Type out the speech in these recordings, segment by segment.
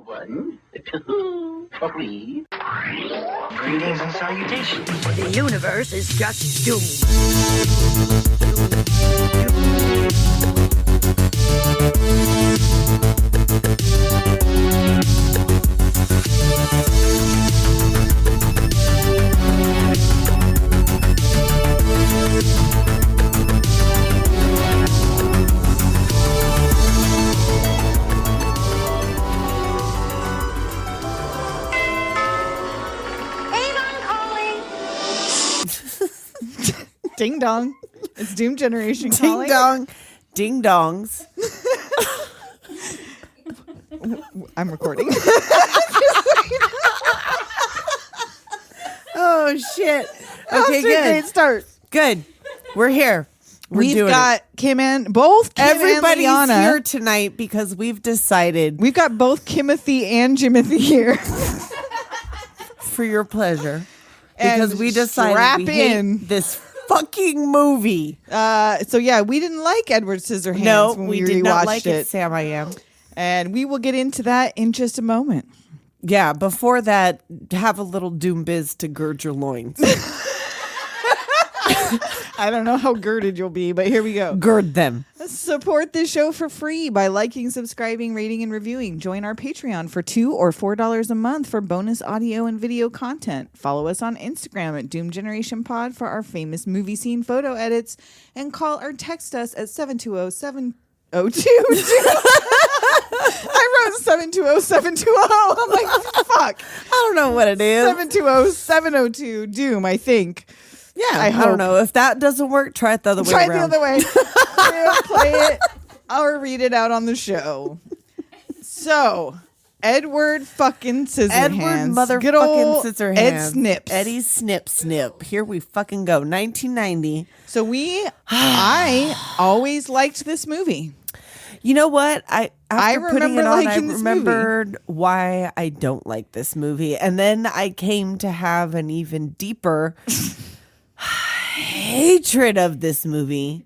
1, 2, 3. Greetings and salutations. The universe is just doomed. Ding dong. It's Doom Generation Ding calling. dong. Ding dongs. I'm recording. Oh, shit. That's Okay, a good. great start. Good. We're here. We've doing got Kim and both Kim Everybody's and Liana. here tonight because we've decided We've got both Kimothy and Jimothy here. for your pleasure. And Because we decided strap we hate in. this fucking movie. So yeah, we didn't like Edward Scissorhands No, when we we did rewatched not like it, it. Sam. I am. And we will get into that in just a moment. Yeah, before that, have a little doom biz to gird your loins. I don't know how girded you'll be, but here we go. Gird them. Support this show for free by liking, subscribing, rating, and reviewing. Join our Patreon for $2 or $4 a month for bonus audio and video content. Follow us on Instagram at Doom Generation Pod for our famous movie scene photo edits, and call or text us at 720-702. I wrote 720-720. I'm like, fuck. I don't know what it is. 720-702 Doom, I think. Yeah, I I hope. don't know. If that doesn't work, try it the other way Try it around. the other way. We'll play it or read it out on the show. So, Edward fucking Scissorhands. Edward Good motherfucking old Scissorhands. Ed Snips. Eddie Snip Snip. Here we fucking go. 1990. So I always liked this movie. You know what? After I putting remember it on, I liking this remembered why I don't like this movie. And then I came to have an even deeper hatred of this movie.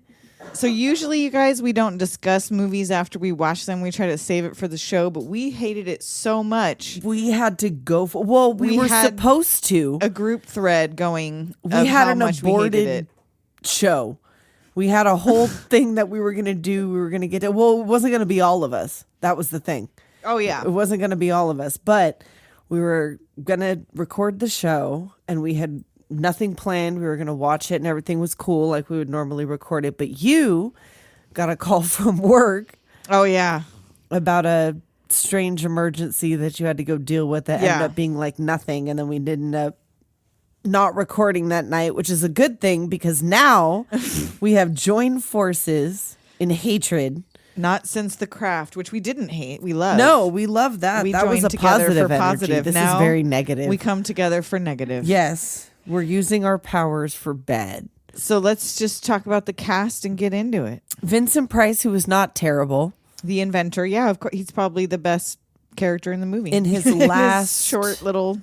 So usually, you guys, we don't discuss movies after we watch them. We try to save it for the show, but we hated it so much. We had to go for, well, we were had supposed to. A group thread going. We of had how an much we hated aborted it. show. We had a whole thing that we were going to do. We were going to get to, well, it wasn't going to be all of us. That was the thing. Oh, yeah. It wasn't going to be all of us, but we were going to record the show and we had nothing planned. We were going to watch it and everything was cool like we would normally record it. But you got a call from work. Oh, yeah. About a strange emergency that you had to go deal with that ended up being like nothing. And then we ended up not recording that night, which is a good thing because now we have joined forces in hatred. Not since The Craft, which we didn't hate. We loved. No, we love that. We That was joined a together positive for energy. positive. This Now is very negative. We come together for negative. Yes, we're using our powers for bad. So let's just talk about the cast and get into it. Vincent Price, who was not terrible. The inventor. Yeah, of course. He's probably the best character in the movie. In his last short little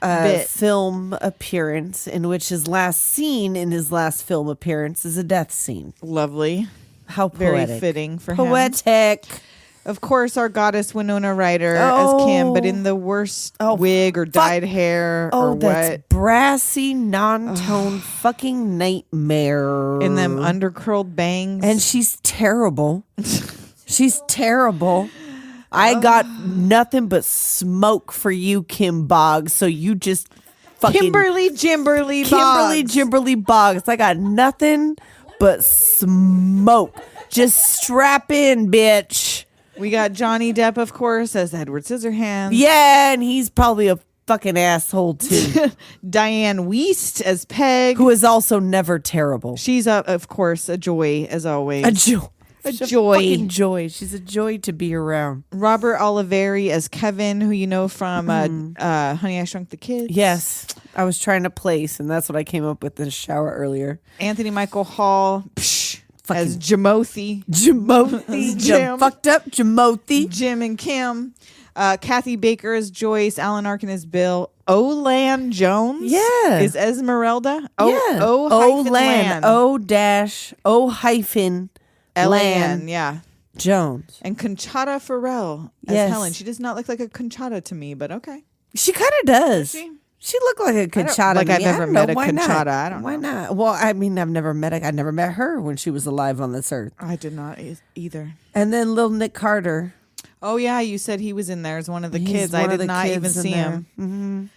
bit. film appearance, in which his last scene in his last film appearance is a death scene. Lovely. How Very poetic. fitting for him. Poetic. Of course, our goddess Winona Ryder as Kim, but in the worst wig or dyed hair or that's what. brassy, non-tone fucking nightmare. In them undercurled bangs. And she's terrible. She's terrible. I got nothing but smoke for you, Kim Boggs. So you just fucking Kimberly Boggs. Kimberly Boggs. I got nothing but smoke. Just strap in, bitch. We got Johnny Depp, of course, as Edward Scissorhands. Yeah, and he's probably a fucking asshole too. Diane Wiest as Peg. Who is also never terrible. She's, of course, a joy, as always. A joy. A She's joy. fucking joy. She's a joy to be around. Robert Oliveri as Kevin, who you know from Honey, I Shrunk the Kids. Yes. I was trying to place, and that's what I came up with in the shower earlier. Anthony Michael Hall as Jamothi. Jamothi. Jim. Fucked up Jamothi. Jim and Kim. Kathy Baker as Joyce. Alan Arkin as Bill. Olan Jones is Esmeralda. Olan. O-O hyphen Lan, Lan. yeah. Jones. And Conchata Farrell as Yes. Helen. She does not look like a Conchata to me, but okay. She kind of does. She? She looked like a Conchata. Like to I've me. I never don't met know. a Why not? Conchata. I don't know. Why not? Well, I mean, I never met her when she was alive on this earth. I did not either. And then little Nick Carter. Oh yeah, you said he was in there as one of the He's kids. one I of did the not even kids in see there. him.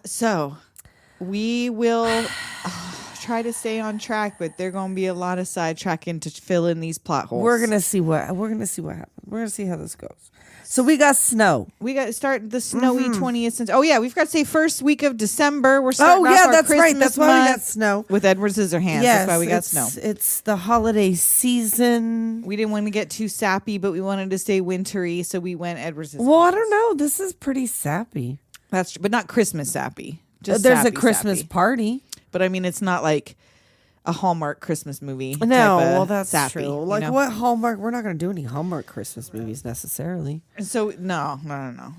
So we will try to stay on track, but there's going to be a lot of sidetracking to fill in these plot holes. We're gonna see what happens. We're gonna see how this goes. So we got snow. We got to start the snowy 20th century. Oh yeah, we've got to say first week of December. We're starting off our that's right. Christmas That's why we got month snow. with Edward Scissorhands. Yes, That's why we got snow. It's the holiday season. We didn't want to get too sappy, but we wanted to stay wintry, so we went Edward Scissorhands. Well, I don't know. This is pretty sappy. That's true, but not Christmas sappy. Just There's sappy, a Christmas sappy. party. But I mean, it's not like a Hallmark Christmas movie. No, type of well, that's sappy, true. you Like know? what Hallmark? We're not going to do any Hallmark Christmas movies necessarily. And so no.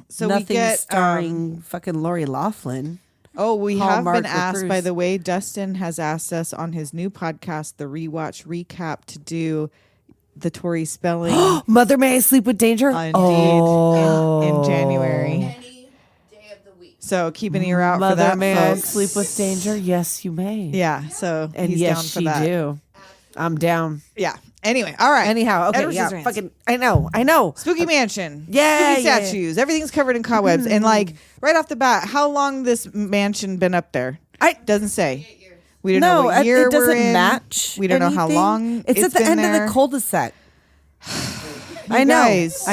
So Nothing we get starring fucking Lori Loughlin. we Hallmark have been asked, recruits. by the way. Dustin has asked us on his new podcast, the Rewatch Recap, to do the Tori Spelling Mother, May I Sleep with Danger? indeed Oh. in January. Any day of the week. So keep an ear out Mother, for that, May folks. I Sleep with Danger? Yes, you may. Yeah. So And he's yes, down for she that. do. I'm down. Yeah. Anyway, all right. Anyhow, okay, Edward yeah, Scissorhands. fucking, I know. Spooky mansion. Yeah, Spooky yeah. statues. Everything's covered in cobwebs. And like right off the bat, how long this mansion been up there? Doesn't say. We don't know what year it doesn't we're in. match. We don't know how anything. long It's at the been end there. of the cul-de-sac. You guys.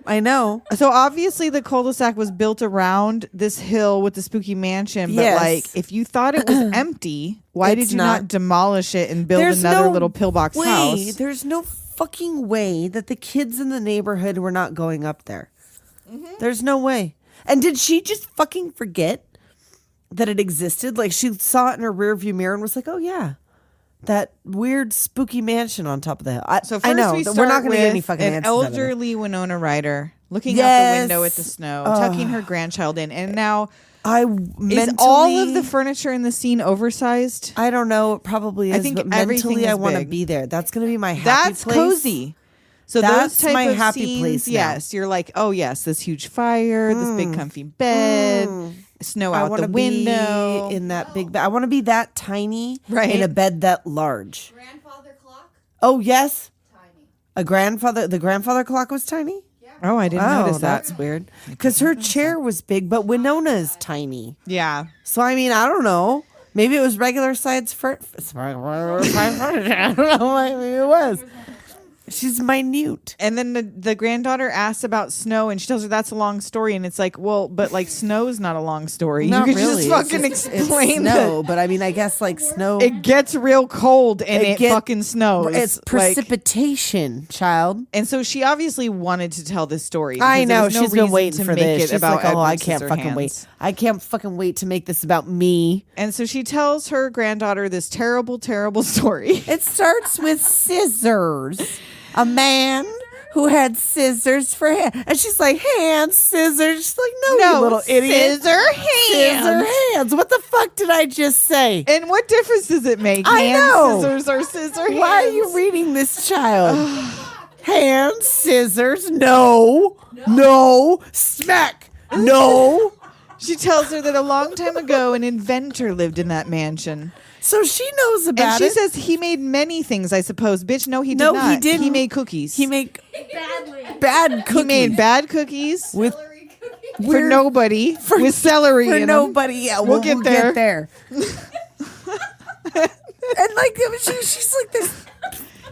I know. So obviously the cul-de-sac was built around this hill with the spooky mansion. But Yes. like, if you thought it was empty, why It's did you not. not demolish it and build There's another no little pillbox way. house? There's no fucking way that the kids in the neighborhood were not going up there. There's no way. And did she just fucking forget that it existed? Like she saw it in her rearview mirror and was like, "Oh yeah, that weird spooky mansion on top of the hill." So I first know we that start we're not going to get any with fucking an answers out of it. elderly Winona Ryder looking out Yes. the window at the snow, tucking her grandchild in, and now Mentally, is all of the furniture in the scene oversized? I don't know. It probably is. I think but everything mentally, is I want to big. be there. That's going to be my happy That's place. cozy. So That's those type my of happy scenes, place now. yes, you're like, oh yes, this huge fire, this big comfy bed, snow I out want the to window. be in that big bed. I want to be that tiny Right. in a bed that large. Grandfather clock, Oh yes, tiny. the grandfather clock was tiny. Oh, I didn't notice that. That's weird. Because her chair was big, but Winona is tiny. Yeah. So I mean, I don't know. Maybe it was regular size for. I don't know. Maybe it was. She's minute. And then the granddaughter asks about snow, and she tells her that's a long story, and it's like, well, but like snow's not a long story. Not you could really. just fucking It's explain snow, but I mean, I guess like snow. It gets real cold and it fucking snows. It's Like- precipitation, child. and so she obviously wanted to tell this story. I because there know was no she's been reason waiting to for make this. it She's about like, oh, I Edward can't fucking Scissorhands. wait. I can't fucking wait to make this about me. And so she tells her granddaughter this terrible, terrible story. It starts with scissors. A man who had scissors for hands. And she's like, hands, scissors. She's like, no, you little idiot. Scissor hands. Scissor hands. What the fuck did I just say? And what difference does it make? I Hand, know. Scissors or scissor hands? Why are you reading this child? Hands, scissors, no, smack, no. She tells her that a long time ago, an inventor lived in that mansion. So she knows about And she it. says he made many things, I suppose. Bitch, no, he did No, not. he didn't. He made cookies. He made Badly. bad cookies. He made bad cookies with Celery cookies. for weird- nobody with celery for in nobody. Yeah, We'll get there. there. And like she's like this. them.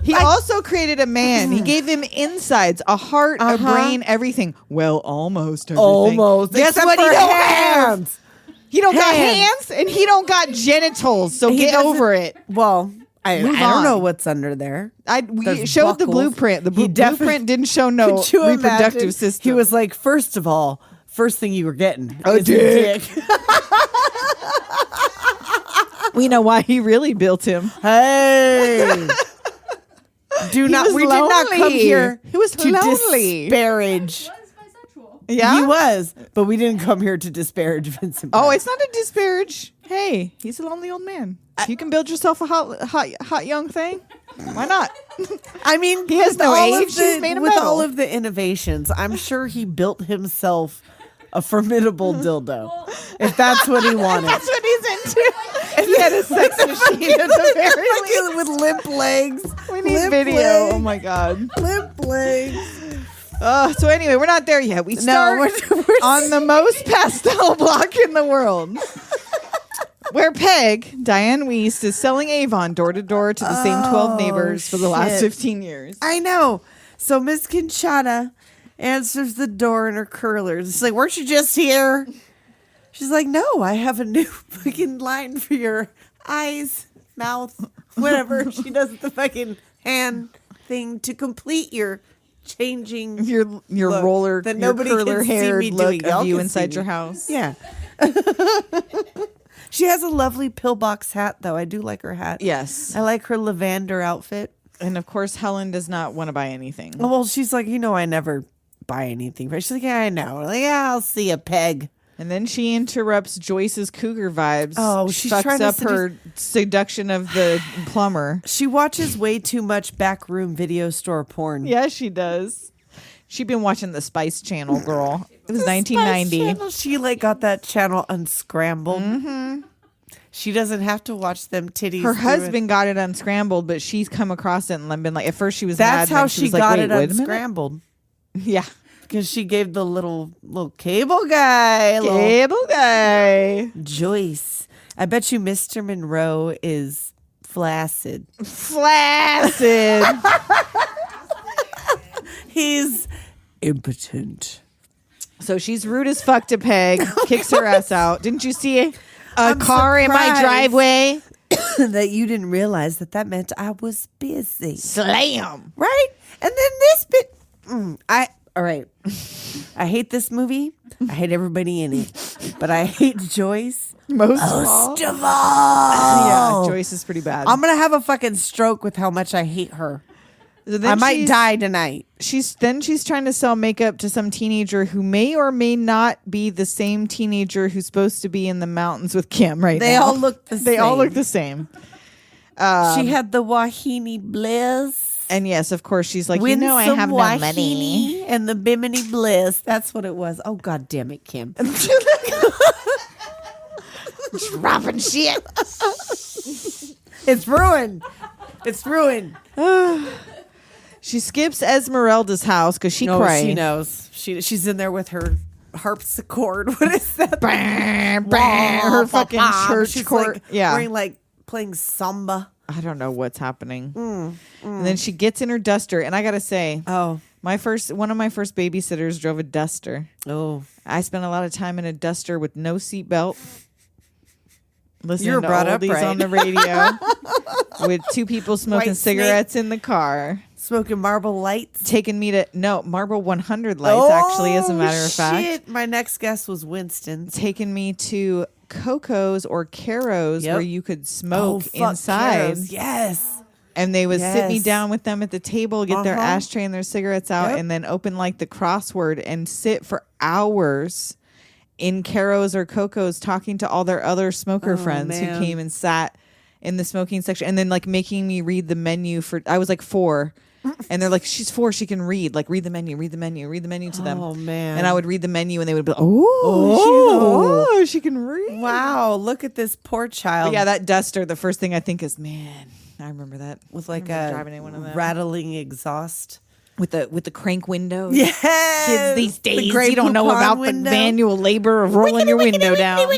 He also created a man. He gave him insides, a heart, a brain, everything. Well, almost everything. Almost. Guess Except what? He for don't have. hands. He don't got Hands. hands, and he don't got genitals. So He get doesn't- over it. Well, I Move don't know on. what's under there. We There's showed the buckles. blueprint. The He definitely- blueprint didn't show no Could you reproductive imagine? system. He was like, first of all, first thing you were getting A is dick. dick. we know why he really built him. Hey. was We did not come lonely. here He was to lonely. disparage. Was bisexual. Yeah? He was, but we didn't come here to disparage Vincent Oh, Price. it's not a disparage. Hey, he's a lonely old man. If you can build yourself a hot young thing, why not? I mean, He has with no all of age, he's made of with metal. all of the innovations, I'm sure he built himself a formidable dildo, if that's what he wanted. That's what he's into. He had a sex machine at the very least. With limp legs. We need Limp video. legs. Oh my god. Limp legs. So anyway, we're not there yet. We start we're on the most pastel block in the world. Where Peg, Diane Wiest, is selling Avon door to door to the same 12 neighbors for the last shit. 15 years. I know. So Miss Conchata answers the door in her curlers. It's like, weren't you just here? She's like, no, I have a new fucking line for your eyes, mouth, whatever. She does the fucking hand thing to complete your changing Your look roller, that your nobody can curler see haired me look doing. Y'all of you can inside see your me. house. Yeah. She has a lovely pillbox hat, though. I do like her hat. Yes. I like her lavender outfit. And of course, Helen does not want to buy anything. Oh, well, she's like, I never buy anything. She's like, yeah, I know. Like, yeah, I'll see a Peg. And then she interrupts Joyce's cougar vibes. Oh, she's fucks trying to up her seduction of the plumber. She watches way too much backroom video store porn. Yeah, she does. She'd been watching the Spice Channel, girl. It was 1990. Channel, she got that channel unscrambled. Mm-hmm. She doesn't have to watch them titties. Her through husband got it unscrambled, but she's come across it and been like, at first she was mad. That's and how then she was like, got wait, it wait a minute. unscrambled. Yeah. Because she gave the little cable guy. Cable guy. Joyce. I bet you Mr. Monroe is flaccid. Flaccid. He's impotent. So she's rude as fuck to Peg, kicks her ass out. Didn't you see a I'm car in my surprised driveway? That you didn't realize that meant I was busy. Slam. Right? And then this bit. All right. I hate this movie. I hate everybody in it. But I hate Joyce. Most of all. Yeah, Joyce is pretty bad. I'm going to have a fucking stroke with how much I hate her. So I might die tonight. She's trying to sell makeup to some teenager who may or may not be the same teenager who's supposed to be in the mountains with Kim right now. They all look the same. They all look the same. She had the Wahini Bliss. And yes, of course, she's like, Winsome I have no money. Wahini and the Bimini Bliss. That's what it was. Oh, God damn it, Kim. Dropping shit. It's ruined. It's ruined. She skips Esmeralda's house because she cried. She knows. She's in there with her harpsichord. What is that? Her fucking church She's court. Yeah. wearing playing samba. I don't know what's happening. And then she gets in her duster, and I gotta say, Oh. one of my first babysitters drove a duster. Oh. I spent a lot of time in a duster with no seatbelt. Listening You were to brought up oldies right. on the radio with two people smoking White snake. cigarettes in the car. Smoking Marble Lights. Taking me to Marble 100 lights, actually, as a matter of fact. Shit. My next guess was Winston's. Taking me to Coco's or Caro's Yep. where you could smoke fuck inside. Caro's. Yes. And they would sit me Yes. down with them at the table, get their Uh-huh. ashtray and their cigarettes out, Yep. and then open like the crossword and sit for hours in Caro's or Coco's talking to all their other smoker friends man. who came and sat in the smoking section, and then like making me read the menu for. I was like 4. And they're like, she's 4, she can read. Like, read the menu to them. Oh, man. And I would read the menu, and they would be like, oh, she can read. Wow. Look at this poor child. But yeah, that duster, the first thing I think is, man, I remember that. With like I remember a driving in one of them. rattling exhaust. With the crank windows. Yes. Kids these The days, Grey you don't know Poupon about window. the manual labor of rolling your window down.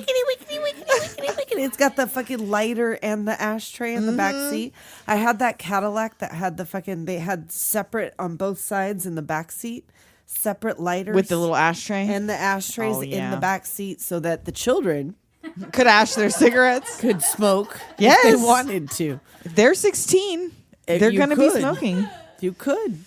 It's got the fucking lighter and the ashtray in the back seat. I had that Cadillac that had they had separate on both sides in the back seat, separate lighters. With the little ashtray. and the ashtrays Oh, in yeah. the back seat so that the children Could ash their cigarettes. could smoke Yes. if they wanted to. If they're 16, they're you going to be could. smoking. You could.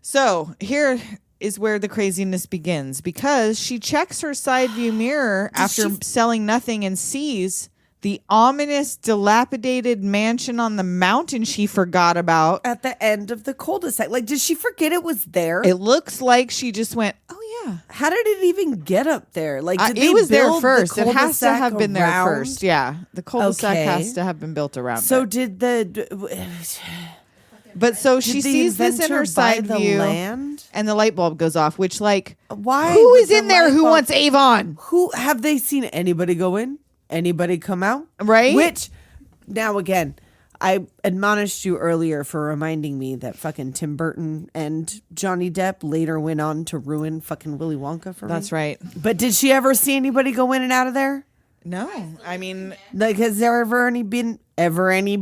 So here is where the craziness begins, because she checks her side view mirror after selling nothing and sees the ominous, dilapidated mansion on the mountain she forgot about. At the end of the cul-de-sac. Like, did she forget it was there? It looks like she just went, oh Yeah. How did it even get up there? Like, did they it was there build first. the It has to cul-de-sac have been there around? first. Yeah. The cul-de-sac Okay. has to have been built around So it. did But so she did the sees this in inventor her buy side the view, land? and the light bulb goes off. Which, like, Why? who would is the in there light who bulb- wants Avon? Who have they seen anybody go in? Anybody come out? Right? Which, now again, I admonished you earlier for reminding me that fucking Tim Burton and Johnny Depp later went on to ruin fucking Willy Wonka for me. That's right. But did she ever see anybody go in and out of there? No, I mean, Like, has there ever any been? Any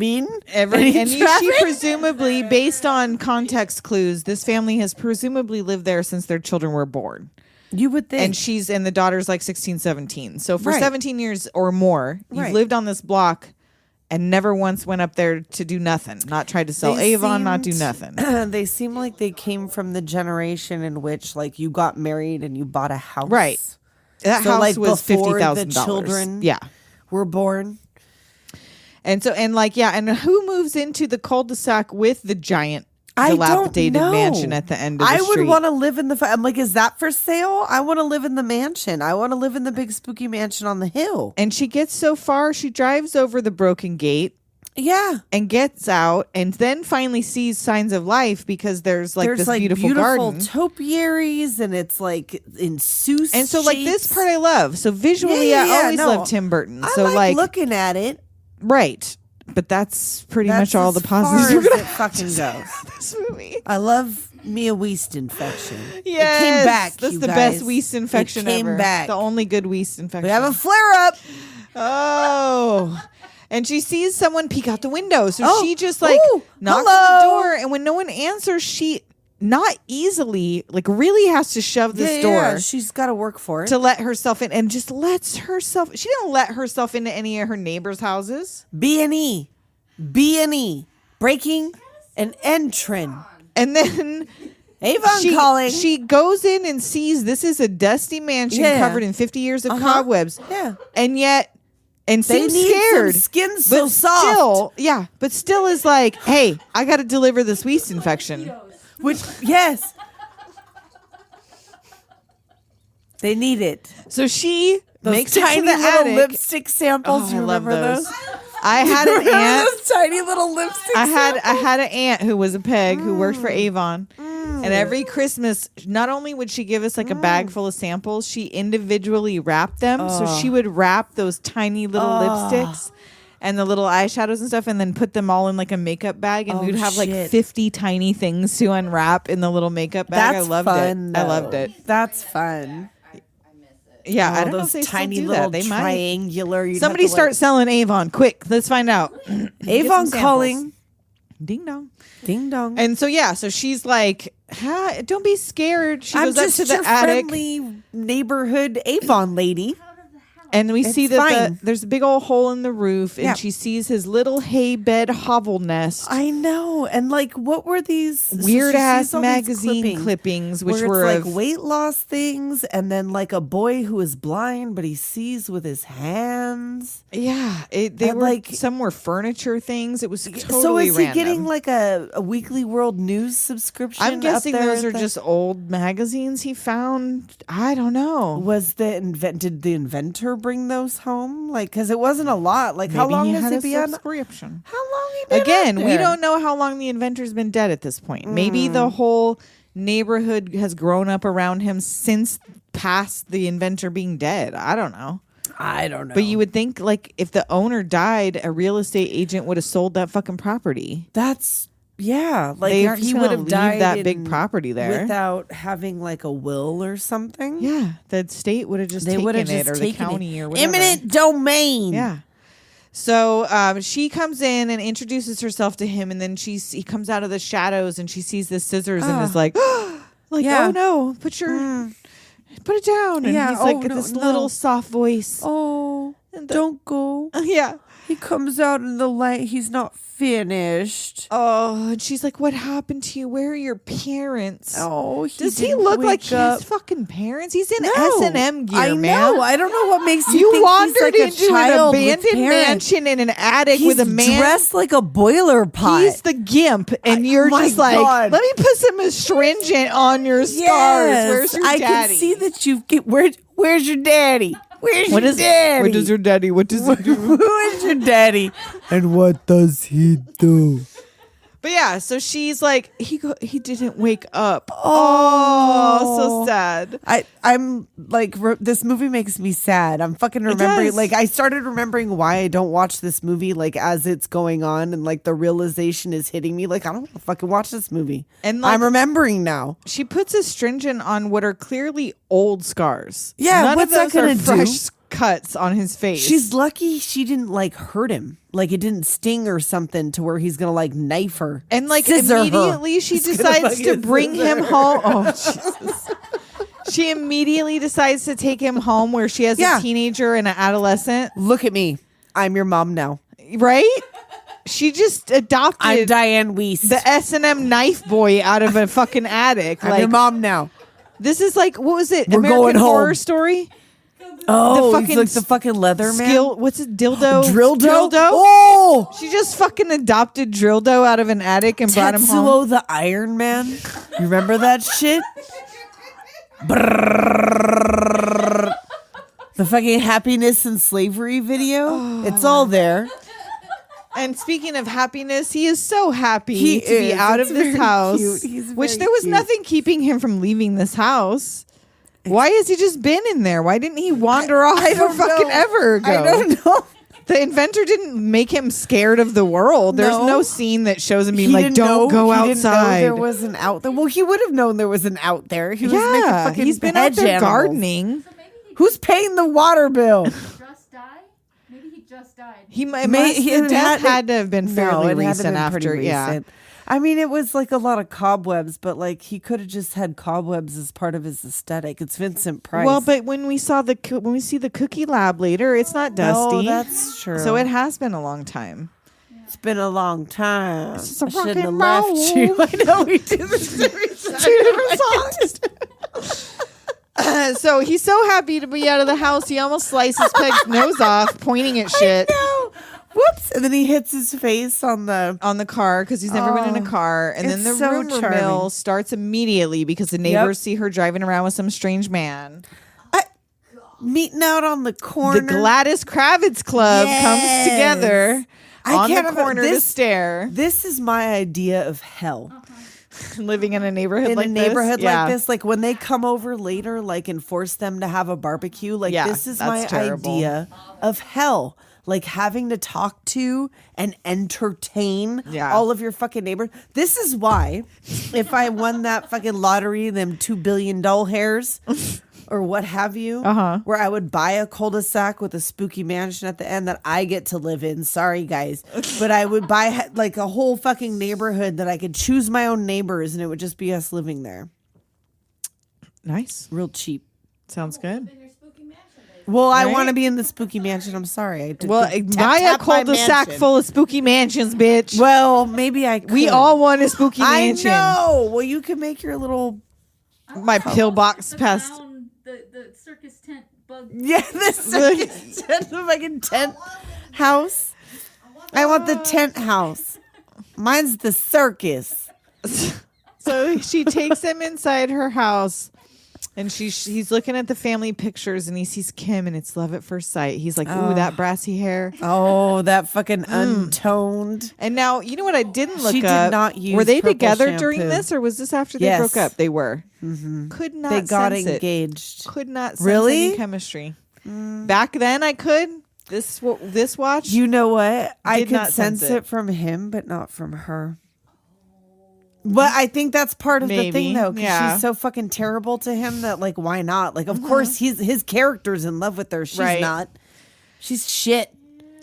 and she traffic? presumably, based on context clues, this family has presumably lived there since their children were born. You would think. And the daughter's like 16, 17. So for Right. 17 years or more, you've Right. lived on this block and never once went up there to do nothing. Not tried to sell They Avon, not do seemed- nothing. They seem like they came from the generation in which, like, you got married and you bought a house. Right. That So, house like, was before the $50,000. children Yeah. were born. And so, and who moves into the cul-de-sac with the giant I don't dilapidated know. mansion at the end of the I street? would want to live in the. I'm like, is that for sale? I want to live in the mansion. I want to live in the big spooky mansion on the hill. And she gets so far, she drives over the broken gate Yeah, and gets out, and then finally sees signs of life because there's this beautiful garden. topiaries, and it's like in Seuss. And so, like, this shapes. part I love. So visually, Yeah, I always no. loved Tim Burton. I So like looking at it. right. But that's pretty That's much all as the positives far we're as gonna it fucking goes. this movie. I love Mia Weist infection. Yes, it came back. That's you the guys. best Weast infection it came ever. back. The only good Weast infection. We have a flare up. Oh. And she sees someone peek out the window. So Oh. she just Ooh, knocks on hello. the door. And when no one answers, she not easily, really has to shove this door Yeah, she's got to work for it. to let herself in, and just lets herself. She didn't let herself into any of her neighbors' houses. B&E, breaking and entering. And then Avon calling. she goes in and sees this is a dusty mansion Yeah. covered in 50 years of Uh-huh. cobwebs. Yeah. And yet, and They seems need scared. some skin so but soft. still is like, hey, I got to deliver this yeast infection. Which, yes. They need it. So she Those makes it tiny to the little attic. lipstick samples. Oh, you I love remember those. those? I had an Remember aunt. those tiny little lipstick I samples? had an aunt who was a peg who worked for Avon. And every Christmas, not only would she give us a bag full of samples, she individually wrapped them. So she would wrap those tiny little lipsticks and the little eyeshadows and stuff, and then put them all in a makeup bag, and Oh, we'd have shit. 50 tiny things to unwrap in the little makeup bag. That's I loved fun, it. I loved though. it. That's fun. Yeah, I don't know those if they tiny still do little that. They might. triangular. you'd have Somebody to, start selling Avon quick. Let's find out. Get some Avon samples. calling. Ding dong. Ding dong. And so so she's like, don't be scared. She I'm goes up just to the your attic, friendly neighborhood Avon lady. and we see It's that fine. there's a big old hole in the roof, and Yeah. she sees his little hay bed hovel nest. I know. And what were these so Weird she ass sees all these magazine clippings, which where were it's of, weight loss things, and then a boy who is blind but he sees with his hands. they and, were some were furniture things. It was totally so is he random. getting a Weekly World News subscription? I'm up guessing there those at are the- just old magazines he found. I don't know. Was did the inventor bring those home? Because it wasn't a lot. How Maybe long he has had he a been on? subscription. How long he been Again, up we there? don't know how long the inventor's been dead at this point. Maybe the whole neighborhood has grown up around him since past the inventor being dead. I don't know. I don't know. But you would think if the owner died, a real estate agent would have sold that fucking property. That's they They if aren't he just would gonna have leave died that big in- property there. without having a will or something. Yeah, the state would have just They taken would have it, just or the taken county it. or whatever. Eminent domain. Yeah. So she comes in and introduces herself to him, and then he comes out of the shadows, and she sees the scissors and is like, Yeah. oh no, put it down. And Yeah, he's like oh, no, this no. little soft voice. Oh, don't go. Yeah. He comes out in the light. He's not finished. Oh, and she's like, what happened to you? Where are your parents? Oh, Does he look like he has fucking parents? He's in S&M gear, I man. know. I don't know what makes you You think wandered he's like into a an child with abandoned parents. mansion in an attic He's with a man dressed like a boiler pot. He's the gimp, and you're my just like, God. let me put some astringent on your scars. Where's your I daddy? can see that you get. Where's your daddy? Where's What your is daddy? What does your daddy? What does he do? Who is your daddy? And what does he do? But yeah, so she's like, he didn't wake up. Oh, so sad. I'm like, this movie makes me sad. I'm fucking remembering. does. Like, I started remembering why I don't watch this movie. Like, as it's going on, and like the realization is hitting me. Like, I don't want to fucking watch this movie. And like, I'm remembering now. she puts astringent on what are clearly old scars. Yeah, None what's of those that gonna are do? fresh cuts on his face. She's lucky she didn't like hurt him. Like, it didn't sting or something to where he's gonna like knife her and like scissor her. immediately she He's gonna decides to fucking bring scissor him her. home. Oh, Jesus. She immediately decides to take him home where she has Yeah. a teenager and an adolescent. Look at me. I'm your mom now. Right? She just I'm adopted Diane Weiss. the S&M knife boy out of a fucking attic. I'm Like, your mom now. this is like, what was it? We're American going home. Horror Story? Oh, fucking he's like the fucking leather man. Skill, what's it? Dildo? Drildo? Drildo? Oh! She just fucking adopted Drildo out of an attic and brought him home. Tetsuo the Iron Man. You remember that shit? Brrrr. The fucking happiness and slavery video. It's all there. And speaking of happiness, he is so happy He to be is. out It's of this very house. cute. He's Which very there was cute. nothing keeping him from leaving this house. Why has he just been in there? Why didn't he wander off I for don't fucking know. ever ago? I don't know. The inventor didn't make him scared of the world. There's No. no scene that shows him being He like, didn't don't know- go he didn't know outside. there was an out there. Well, he would have known there was an out there. He was making Yeah, fucking he's been out hedge there animals. gardening. So maybe he Who's paying the water bill? just died? Maybe he just died. He May- the it death had to have been fairly it had to have recent been pretty after. Yeah. recent. I mean, it was like a lot of cobwebs, but like he could have just had cobwebs as part of his aesthetic. It's Vincent Price. Well, but when we see the cookie lab later, it's not dusty. Oh, that's true. So it has been a long time. It's been a long time. This is a I shouldn't rock have and left roll. you. I know we do this every time. Two different songs. So he's so happy to be out of the house, he almost slices Peg's nose off, pointing at shit No. Whoops! And then he hits his face on the. on the car because he's never been in a car. And then it's the so rumor charming. mill starts immediately because the neighbors see her driving around with some strange man. Meeting out on the corner. The Gladys Kravitz Club comes Yes. together I on the can't remember- corner to this- stare, This is my idea of hell. living in a neighborhood In like a neighborhood this. Yeah. like this, like when they come over later, like and force them to have a barbecue, like Yeah, this is that's my terrible. idea of hell. Like having to talk to and entertain Yeah. all of your fucking neighbors. This is why, if I won that fucking lottery, them $2 billion hairs or what have you, where I would buy a cul-de-sac with a spooky mansion at the end that I get to live in. Sorry, guys. But I would buy like a whole fucking neighborhood that I could choose my own neighbors and it would just be us living there. Nice. Real cheap. Sounds good. In your spooky mansion, baby. Well, I Right? want to be in the spooky mansion. I'm sorry. I had to Well, go buy a tap my cul-de-sac mansion. full of spooky mansions, bitch. Well, maybe I could. We all want a spooky I mansion. know. Well, you can make your little. My pillbox The past. clown, the circus tent bug. Yeah, the circus tent, the fucking tent house. I want the tent house. Mine's the circus. So she takes him inside her house, and he's looking at the family pictures, and he sees Kim, and it's love at first sight. He's like, "Ooh, that brassy hair." Oh, that fucking untoned. And now, you know what I didn't look She did up? not use were they purple together during shampoo. this, or was this after they Yes. broke up? They were. Could not. They got sense it. engaged. Could not sense Really? any chemistry. Back then, I could. This watch. You know what? I Did could not sense sense it it. from him, but not from her. But I think that's part of the Maybe, thing, though, because yeah. she's so fucking terrible to him that, like, why not? Like, of course, his character's in love with her. She's Right. not. She's shit.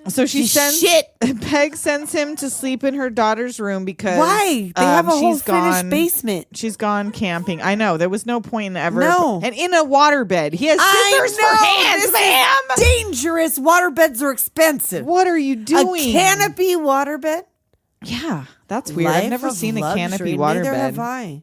So she She's sends shit. Peg sends him to sleep in her daughter's room because Why? They have a whole she's finished gone. basement. She's gone camping. I know there was no point in ever. No. And in a waterbed, he has scissors for hands, this ma'am. is dangerous. Waterbeds are expensive. What are you doing? A canopy waterbed? Yeah, that's weird. Life I've never of seen a luxury. canopy Neither have waterbed. I.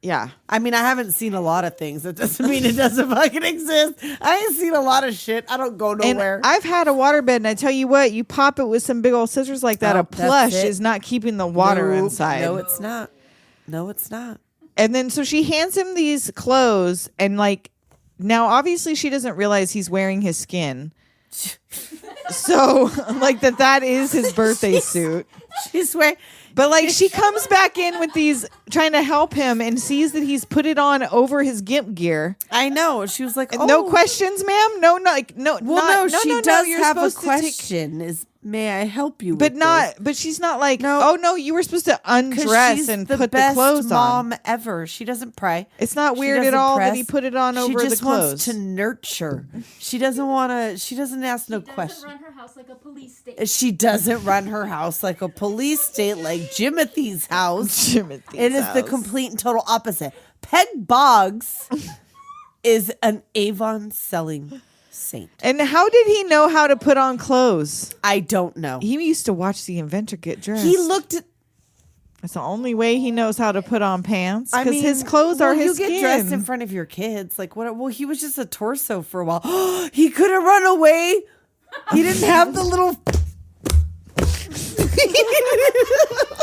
Yeah. I mean, I haven't seen a lot of things. That doesn't mean it doesn't fucking exist. I ain't seen a lot of shit. I don't go nowhere. And I've had a waterbed, and I tell you what, you pop it with some big old scissors like that. Oh, A plush that's it. is not keeping the water Nope. inside. No, it's not. No, it's not. And then so she hands him these clothes, and like now obviously she doesn't realize he's wearing his skin. So like that is his birthday suit. She's wearing. But like she comes back in with these trying to help him and sees that he's put it on over his gimp gear. I know. She was like, oh. No questions, ma'am. No, like no. Well, no, she does you're have a supposed to take- question. Is may I help you? But with not. this? But she's not like. No. Oh no, you were supposed to 'Cause undress she's and the put the best clothes mom on. ever. She doesn't pray. It's not She weird at doesn't all that press. he put it on over She the just clothes. wants to nurture. She doesn't want to. She doesn't ask no Doesn't question. run her house like a police station. She doesn't run her house like a police state, like Jimothy's house. Timothy's It is the house. complete and total opposite. Peg Boggs is an Avon selling saint. And how did he know how to put on clothes? I don't know. He used to watch the inventor get dressed. He looked at. It's the only way he knows how to put on pants I because mean, his clothes are his You skin. get dressed in front of your kids, like what? Well, he was just a torso for a while. He could have run away. He didn't have the little.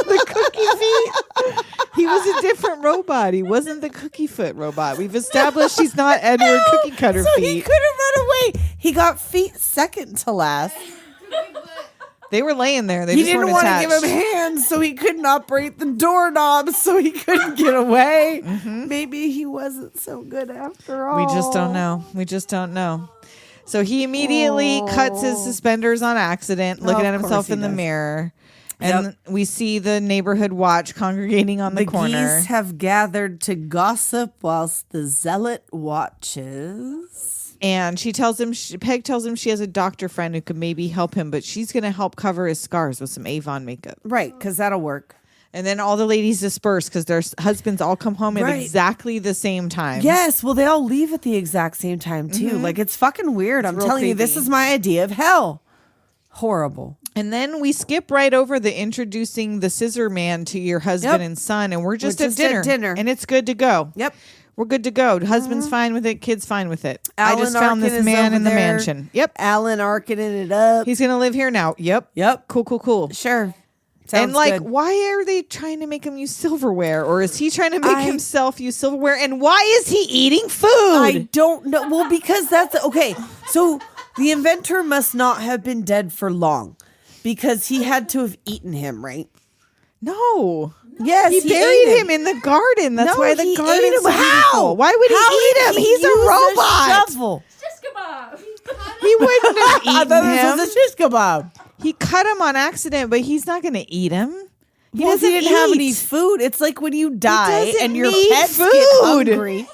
The cookie feet. He was a different robot. He wasn't the cookie foot robot. We've established he's not Edward Cookie Cutter So he feet. could have run away. He got feet second to last. They were laying there. They He just didn't weren't want to attached. give him hands, so he couldn't operate the doorknob, so he couldn't get away. Maybe he wasn't so good after all. We just don't know. We just don't know. So he immediately cuts his suspenders on accident, looking Of at himself course he in the does. mirror. And we see the neighborhood watch congregating on the corner. Geese have gathered to gossip whilst the zealot watches. And she tells him, Peg tells him she has a doctor friend who could maybe help him, but she's going to help cover his scars with some Avon makeup. Right, because that'll work. And then all the ladies disperse because their husbands all come home at Right. exactly the same time. Yes, well, they all leave at the exact same time, too. Like, it's fucking weird. I'm real telling you, this creepy. is my idea of hell. Horrible. And then we skip right over the introducing the scissor man to your husband Yep. and son, and we're just, just at at dinner. dinner. And it's good to go. Yep. We're good to go. Husband's fine with it. Kid's fine with it. I Alan just found Arkin this is man over in the there. mansion. Yep. Alan arcing it up. He's going to live here now. Yep. Yep. Cool. Sure. Sounds And like, good. why are they trying to make him use silverware? Or is he trying to make I- himself use silverware? And why is he eating food? I don't know. Well, because that's okay. So the inventor must not have been dead for long because he had to have eaten him, right? No. Yes, He buried ate him in the garden. That's No, why the he garden's ate him. so How? beautiful. Why would he How eat did him? he He's a use robot. shovel? Just kebab. He wouldn't have I eaten thought him. this was a shish kebab. He cut him on accident, but he's not going to eat him. He Well, doesn't he didn't have eat. any food. It's like when you die doesn't and your need pets food. get hungry.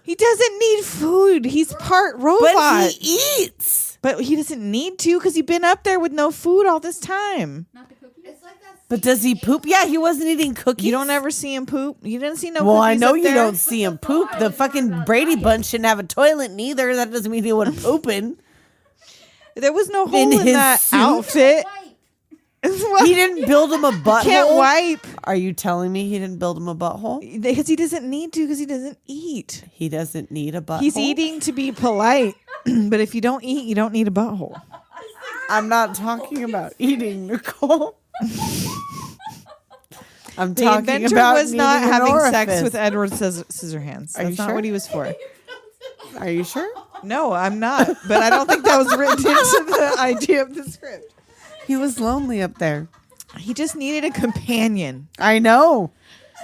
He doesn't need food. He's part robot. But he eats. But he doesn't need to because he's been up there with no food all this time. Not the cookies. It's like that. But does he poop? Yeah, he wasn't eating cookies. You don't ever see him poop. You didn't see no Well, I cookies know up you there? don't see him poop. The fucking Brady Bunch shouldn't have a toilet neither. That doesn't mean he wasn't pooping. There was no hole in his that suit? outfit. Wipe. He didn't build him a butthole. Can't wipe Are you telling me he didn't build him a butthole? because he doesn't need to because he doesn't eat. He doesn't need a butthole. He's eating to be polite, but if you don't eat, you don't need a butthole. I'm not talking about eating, Nicole. I'm The talking inventor about was not needing an having sex orifice. with Edward Scissorhands. Are That's you not sure? what he was for. Are you sure? No, I'm not. But I don't think that was written into the idea of the script. He was lonely up there. He just needed a companion. I know.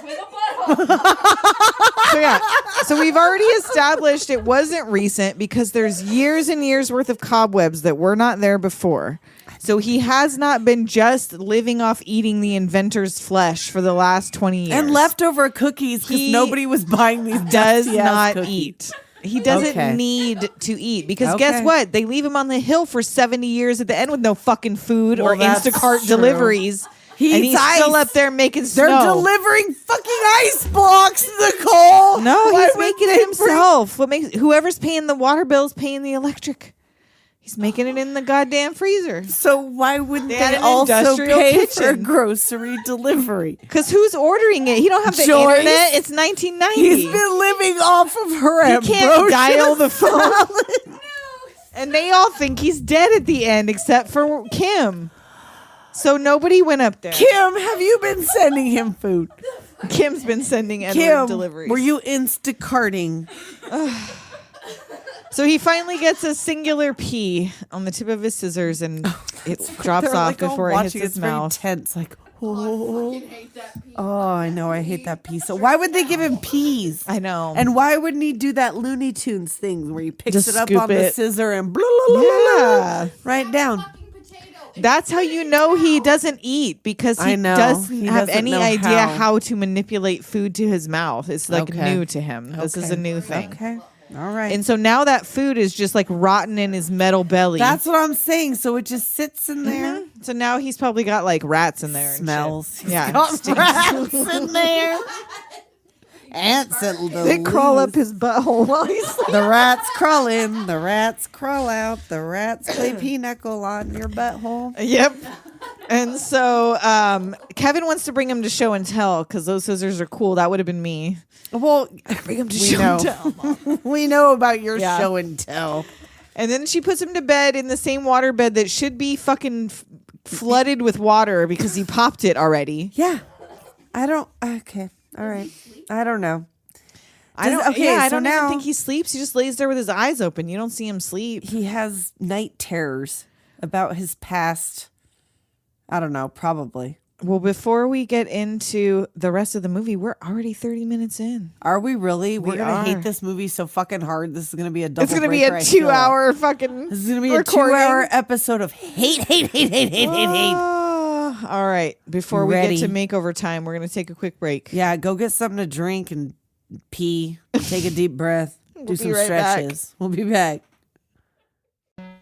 With a butthole. So yeah. So we've already established it wasn't recent because there's years and years worth of cobwebs that were not there before. So he has not been just living off eating the inventor's flesh for the last 20 years. And leftover cookies because He nobody was buying these. does dusty-ass not cookies. eat. He doesn't Okay. need to eat because Okay. guess what? They leave him on the hill for 70 years at the end with no fucking food or Well, that's Instacart true. deliveries. He and eats he's still ice. up there making They're snow. delivering fucking ice blocks, Nicole. No, Why he's would making they it himself. What makes whoever's paying the water bill is paying the electric. He's making it in the goddamn freezer. So why wouldn't They they, had an also industrial pay for kitchen. grocery delivery? Because who's ordering it? He don't have the Joyce? internet. It's 1990. He's been living off of her He can't ambrosia dial the phone. salad. And they all think he's dead at the end except for Kim. So nobody went up there. Kim, have you been sending him food? Kim's been sending Edward Kim, deliveries. were you Instacarting? So he finally gets a singular pea on the tip of his scissors, and it drops They're off like all before it hits watching. his It's very mouth. tense. Like, I hate that piece. oh, I know. I hate that piece. So why would they give him peas? I know. And why wouldn't he do that Looney Tunes thing where he picks Just it up scoop on the it. scissor and blah, blah, blah, blah, blah, Yeah. right down? Fucking potato. That's how you know he doesn't eat, because he I know. doesn't He have doesn't any know idea how. how to manipulate food to his mouth. It's like Okay. new to him. This is a new thing. Okay. All right. And so now that food is just like rotten in his metal belly. That's what I'm saying. So it just sits in there. Mhm. So now he's probably got like rats in there. And Smells. shit. Yeah. Got stinks. rats in there. Ants at They crawl up his butthole while he's The rats crawl in. The rats crawl out. The rats play pinochle on your butthole. Yep. And so Kevin wants to bring him to show and tell because those scissors are cool. That would have been me. Well, Bring him to we show know. and tell. We know about your Yeah. show and tell. And then she puts him to bed in the same water bed that should be fucking flooded with water because he popped it already. Yeah. I don't. Okay. All right. I don't know. I don't. Okay, Yeah, I so don't now even think he sleeps. He just lays there with his eyes open. You don't see him sleep. he has night terrors about his past. I don't know. Probably. Well, before we get into the rest of the movie, we're already 30 minutes in. Are we really? We're We gonna are. hate this movie so fucking hard. This is gonna be a double. It's gonna be breaker, a I feel. 2-hour fucking. This is gonna be recording. a 2-hour episode of hate. Oh, all right. Before we Ready. get to makeover time, we're gonna take a quick break. Yeah, go get something to drink and pee. Take a deep breath. Do be some right back. stretches. We'll be back.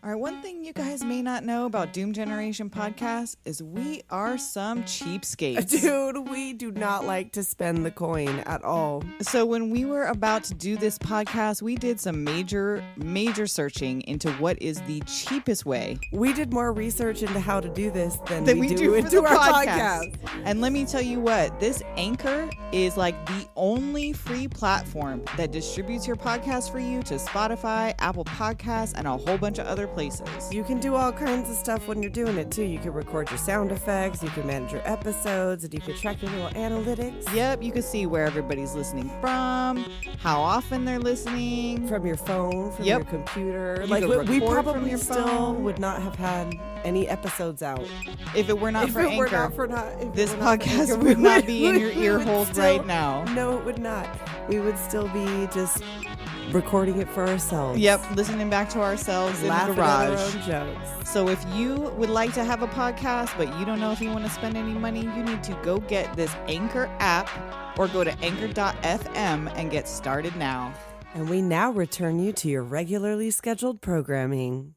All right, one thing you guys may not know about Doom Generation Podcast is we are some cheapskates. Dude, we do not like to spend the coin at all. So when we were about to do this podcast, we did some major searching into what is the cheapest way We did more research into how to do this than that we we do do for into the our podcast. And let me tell you what, this Anchor is like the only free platform that distributes your podcast for you to Spotify, Apple Podcasts, and a whole bunch of other places. You can do all kinds of stuff when you're doing it too. You can record your sound effects, you can manage your episodes, and you can track your little analytics. Yep, you can see where everybody's listening from, how often they're listening. From your phone, from Yep. your computer. You Like can we record from probably your still phone. would not have had any episodes out. If it were not If for it Anchor, were not for if this it were not for podcast Anchor, would we not be in your we ear would holes still- right now. No, it would not. We would still be just recording it for ourselves. Yep, listening back to ourselves in the Laughing at our garage. own jokes. So if you would like to have a podcast, but you don't know if you want to spend any money, you need to go get this Anchor app or go to anchor.fm and get started now. And we now return you to your regularly scheduled programming.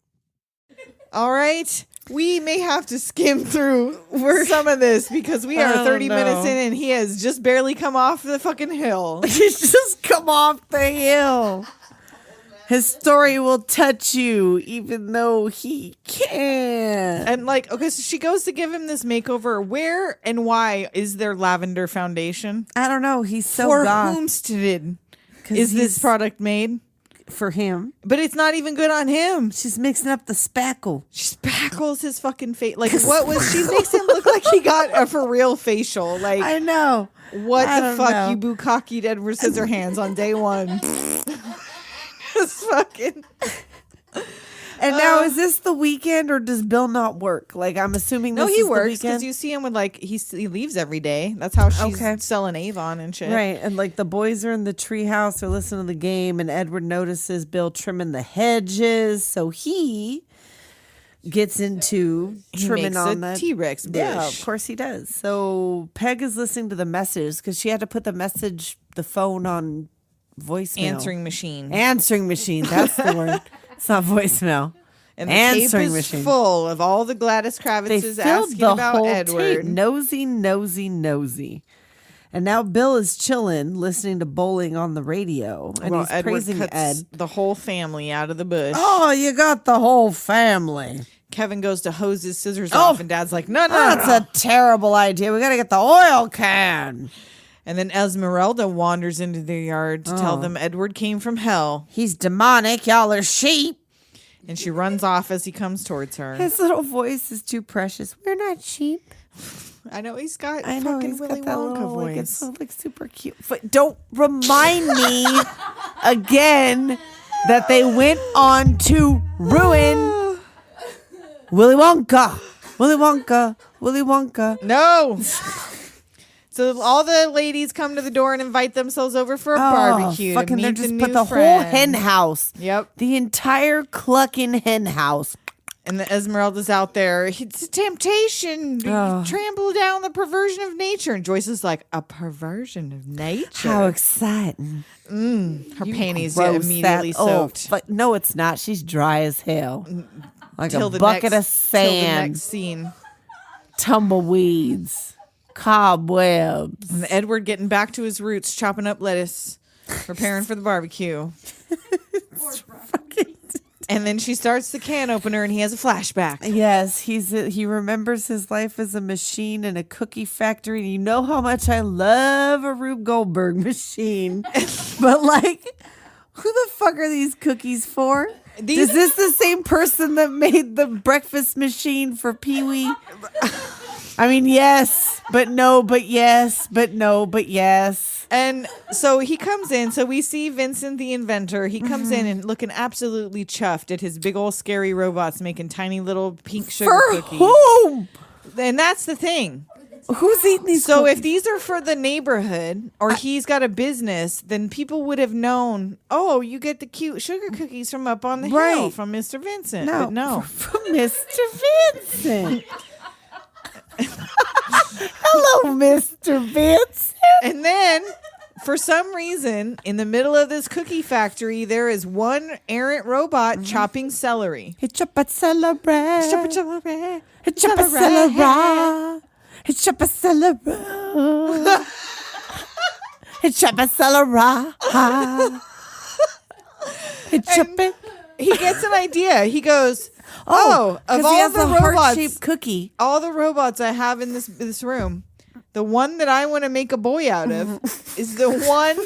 All right. We may have to skim through some of this because we are Oh, 30 no. minutes in and he has just barely come off the fucking hill. He's just come off the hill. His story will touch you even though he can't. And like, okay, so she goes to give him this makeover. Where and why is there lavender foundation? I don't know. He's so For goth. whomstead 'Cause is this he's- product made? For him. But it's not even good on him. She's mixing up the spackle. She spackles his fucking face. Like, what was she makes him look like he got a for real facial? Like, I know. what I the don't fuck? know. You bukkakied Edward Scissorhands on day one. Just fucking. And now, is this the weekend or does Bill not work? Like, I'm assuming No, this he is works the because weekend. you see him with like he leaves every day. That's how she's Okay. selling Avon and shit. Right, and like the boys are in the treehouse, they're listening to the game, and Edward notices Bill trimming the hedges, so he gets into He trimming makes on a the T-Rex bush. Yeah, of course he does. So Peg is listening to the message because she had to put the phone on voicemail. Answering machine. Answering machine. That's the word. It's not voicemail. And the tape Answering is machine. full of all the Gladys They Kravitzes filled asking the about whole Edward. tape. Nosy. And now Bill is chilling, listening to bowling on the radio. And he's Edward praising cuts Ed. the whole family out of the bush. Oh, you got the whole family. Kevin goes to hose his scissors off, and Dad's like, no. That's a terrible idea. We got to get the oil can. And then Esmeralda wanders into their yard to tell them Edward came from hell. He's demonic. Y'all are sheep. And she runs off as he comes towards her. His little voice is too precious. We're not sheep. I know he's got I know fucking he's Willy got that Wonka little, voice. it's so super cute. But don't remind me again that they went on to ruin Willy Wonka. Willy Wonka. Willy Wonka. No. So all the ladies come to the door and invite themselves over for a barbecue. Fucking, to they meet just the put new the friend. whole hen house. Yep. The entire clucking hen house. And the Esmeralda's out there. It's a temptation. You trample down the perversion of nature. And Joyce is like, a perversion of nature? How exciting. Her panties Gross, get immediately that- soaked. But no, it's not. She's dry as hell. Like Till a the bucket next, of sand. Till the next scene. Tumbleweeds. Cobwebs. And Edward getting back to his roots, chopping up lettuce, preparing for the barbecue. And then she starts the can opener and he has a flashback. Yes, he remembers his life as a machine in a cookie factory. And you know how much I love a Rube Goldberg machine. But like, who the fuck are these cookies for? Is this the same person that made the breakfast machine for Pee-wee? I mean, yes, but no, but yes, but no, but yes. And so he comes in. So we see Vincent the inventor. He comes in and looking absolutely chuffed at his big old scary robots making tiny little pink sugar For cookies. whom? And that's the thing. Who's eating these So cookies? if these are for the neighborhood or he's got a business, then people would have known, oh, you get the cute sugar cookies from up on the hill Right. from Mr. Vincent. No, But no. from Mr. Vincent. Hello, Mr. Vincent. And then, for some reason, in the middle of this cookie factory, there is one errant robot chopping celery. It's a celery. It's a celery. It's a celery. It's a celery. It's a He gets an idea. He goes, of because all he has the a robots, heart-shaped cookie. all the robots I have in this room, the one that I want to make a boy out of is the one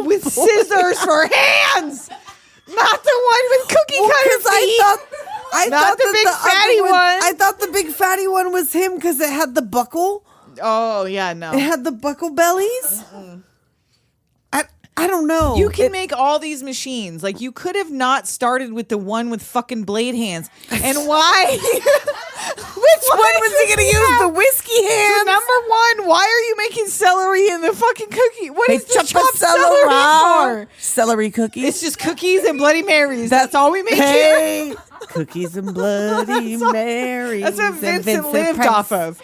with scissors for hands, not the one with cookie cutter feet. I Not thought the that big other fatty one. I thought the big fatty one was him because it had the buckle. Oh yeah, no. It had the buckle bellies. I don't know. You can make all these machines. Like, you could have not started with the one with fucking blade hands. And why? Which one was he going to use? The whiskey hands? So number one, why are you making celery in the fucking cookie? What is the chop chopped celery for? Celery cookies. It's just cookies and Bloody Marys. That's all we make here. Hey, cookies and Bloody Marys. That's what and Vincent lived Price. off of.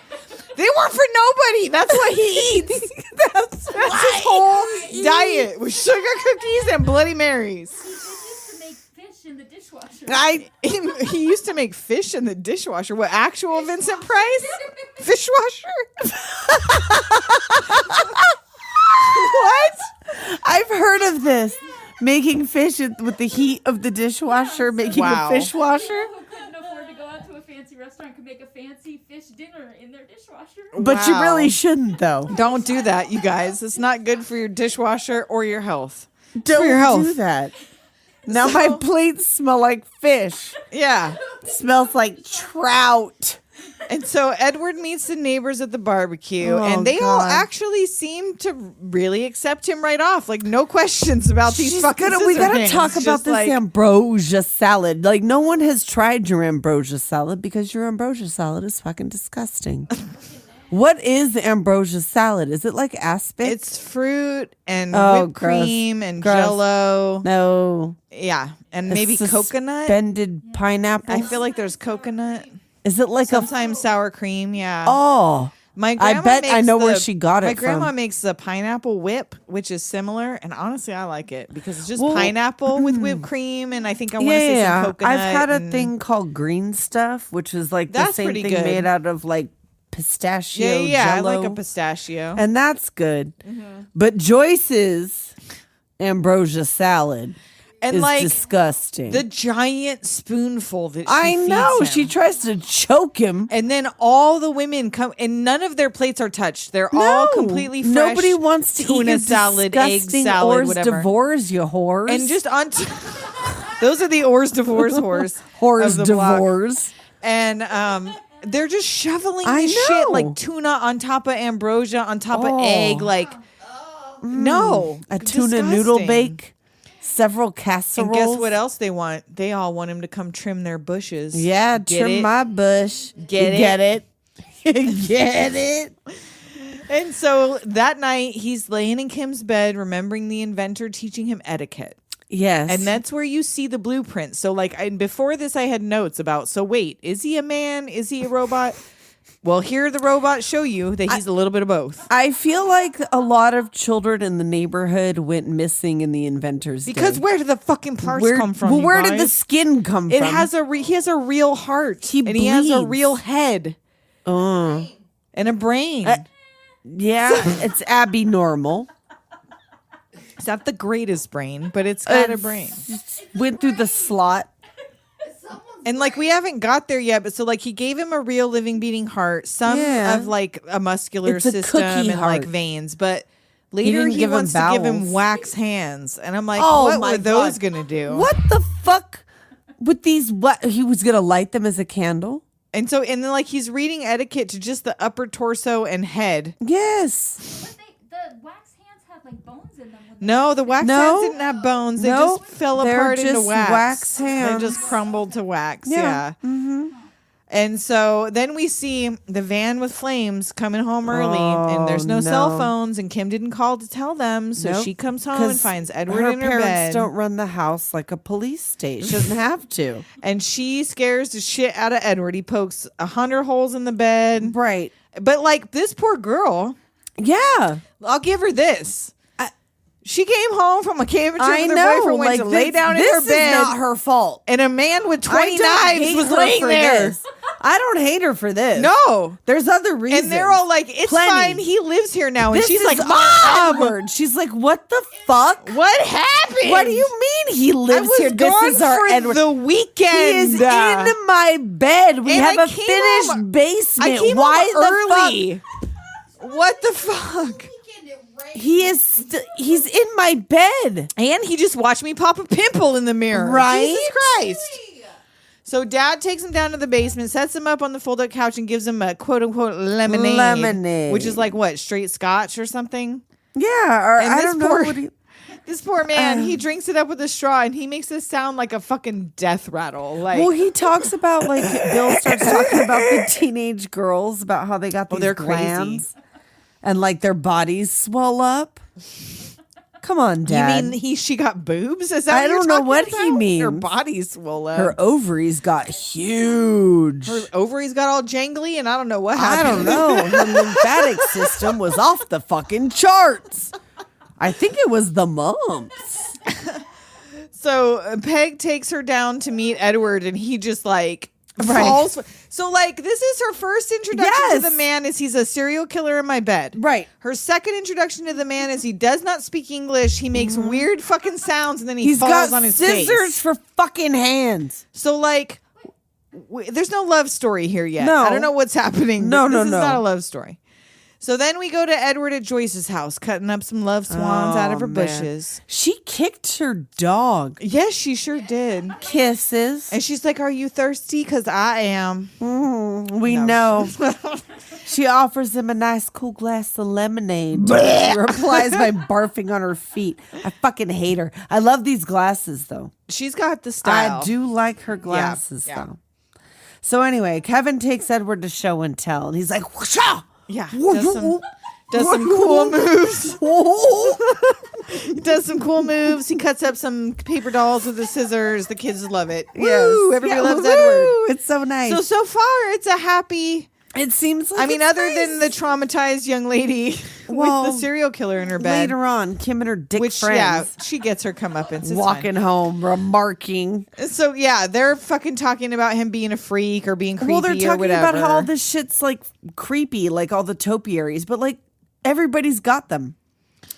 They weren't for nobody. That's what he eats. That's his whole diet was sugar cookies and Bloody Marys. To make fish in the dishwasher. He used to make fish in the dishwasher. What, actual Vincent Price? Fishwasher? What? I've heard of this. Making fish with the heat of the dishwasher, making Wow. a dishwasher. People who couldn't afford to go out to a fancy restaurant could make a fancy fish dinner in their dishwasher. But you Wow. really shouldn't, though. Don't do that, you guys. It's not good for your dishwasher or your health. Don't your health. do that. Now my plates smell like fish. Yeah. Smells like trout. And so Edward meets the neighbors at the barbecue, Oh, and they all God. actually seem to really accept him right off. Like, no questions about these fucking We gotta Scissorhands. talk about Just this like, ambrosia salad. Like, no one has tried your ambrosia salad because your ambrosia salad is fucking disgusting. What is the ambrosia salad? Is it like aspic? It's fruit and Oh, whipped gross. cream and Gross. Jello. No. Yeah, and A maybe coconut. Suspended pineapple. I feel like there's coconut. Is it like Sometimes sour cream. Yeah. Oh. My I grandma bet I makes know where the- she got My it grandma from. makes the pineapple whip, which is similar, and honestly, I like it because it's just Well, pineapple with whipped cream, and I think I want to say Yeah, some coconut. I've had a and- thing called green stuff, which is like the That's same pretty thing good. made out of like pistachio Yeah, jello. I like a pistachio. And that's good. But Joyce's ambrosia salad And is like disgusting. the giant spoonful that I feeds know. him. She tries to choke him. And then all the women come, and none of their plates are touched. They're all completely fresh. Nobody wants to tuna eat your salad, egg disgusting salad, hors whatever. d'oeuvres, you whores. And just on, those are the hors d'oeuvres whores. hors of the block. d'oeuvres. And they're just shoveling I this shit know. like tuna on top of ambrosia on top of egg, like no, A tuna noodle disgusting. bake. Several casseroles. And guess what else they want? They all want him to come trim their bushes. Yeah, Get trim it? my bush. Get it? Get it? Get it? And so that night, he's laying in Kim's bed, remembering the inventor teaching him etiquette. Yes. And that's where you see the blueprint. So, like, before this, I had notes about, so wait, is he a man? Is he a robot? Well, here the robots show you that he's a little bit of both. I feel like a lot of children in the neighborhood went missing in the inventor's Because day. where did the fucking parts come from? Well, you where did the guys? skin come It from? has he has a real heart. He and he has a bleeds. real head. And a brain. Yeah, it's Abby normal. It's not the greatest brain, but it's got a brain. Went through the slot. And like we haven't got there yet, but so like he gave him a real living beating heart, some Yeah. of like a muscular It's a system cookie and like heart. veins, but later didn't he give him wants to give him bowels. wax hands. And I'm like, Oh what my were those God. gonna do? What the fuck with these? What he was gonna light them as a candle? And then like he's reading etiquette to just the upper torso and head. Yes. But the wax hands have like bones in them. No, the wax No. hands didn't have bones. They Nope. just fell They're apart into just wax. wax hands. They just crumbled to wax. Yeah. Yeah. And so then we see the van with flames coming home early, and there's no cell no. phones, and Kim didn't call to tell them. So Nope. she comes home and 'Cause finds Edward her in her parents bed. don't run the house like a police state. Shouldn't have to. And she scares the shit out of Edward. He pokes 100 holes in the bed. Right. But like this poor girl, Yeah. I'll give her this. She came home from a camping trip I with her know. boyfriend, went Like to lay this, down in this her is bed. not her fault. And a man with 20 I don't knives hate was her laying for there. this. I don't hate her for this. No. There's other reasons. And they're all like, it's Plenty. fine. He lives here now. And This she's is like, our Mom, Edward. She's like, what the fuck? what happened? What do you mean he I lives was here? This gone is our for Edward. the weekend. He is in my bed. We And have I a came finished home- basement. I came Why home the early. What the fuck? fuck? He is. He's in my bed. And he just watched me pop a pimple in the mirror. Right? Jesus Christ. So dad takes him down to the basement, sets him up on the fold-up couch, and gives him a quote-unquote lemonade. Lemonade. Which is like what, straight scotch or something? Yeah, or And I this don't know poor- what he. This poor man, he drinks it up with a straw, and he makes this sound like a fucking death rattle. Like, Well, he talks about like Bill starts talking about the teenage girls about how they got these they're crazy. glands and like their bodies swell up. Come on, Dad. you mean she got boobs? Is that I what you're don't know talking what he about? Her means. body swole up. Her ovaries got huge. Her ovaries got all jangly, and I don't know what I happened. don't know. Her lymphatic system was off the fucking charts. I think it was the mumps. So Peg takes her down to meet Edward, and he just like falls. So like this is her first introduction to Yes. the man is he's a serial killer in my bed. Right. Her second introduction to the man is he does not speak English. He makes weird fucking sounds, and then he He's falls got on his scissors face. for fucking hands. So like, there's no love story here yet. No. I don't know what's happening. No, but no, this no. is not a love story. So then we go to Edward at Joyce's house, cutting up some love swans out of her man. bushes. She kicked her dog. Yes, she sure did. Kisses. And she's like, "Are you thirsty? Because I am." We know. She offers him a nice cool glass of lemonade. She replies by barfing on her feet. I fucking hate her. I love these glasses though. She's got the style. I do like her glasses yeah. though. So anyway, Kevin takes Edward to show and tell, and he's like, "Whoosha!" Yeah, does some cool moves. He does some cool moves. He cuts up some paper dolls with the scissors. The kids love it. Woo! Everybody loves woo! Edward. It's so nice. So far, it's a happy. it seems like I mean, it's other nice. than the traumatized young lady with the serial killer in her bed. Later on, Kim and her dick Which, friends. yeah, she gets her comeuppance. It's walking home, remarking. So, yeah, they're fucking talking about him being a freak or being creepy Well, they're or talking whatever. about how all this shit's like creepy, like all the topiaries, but like everybody's got them.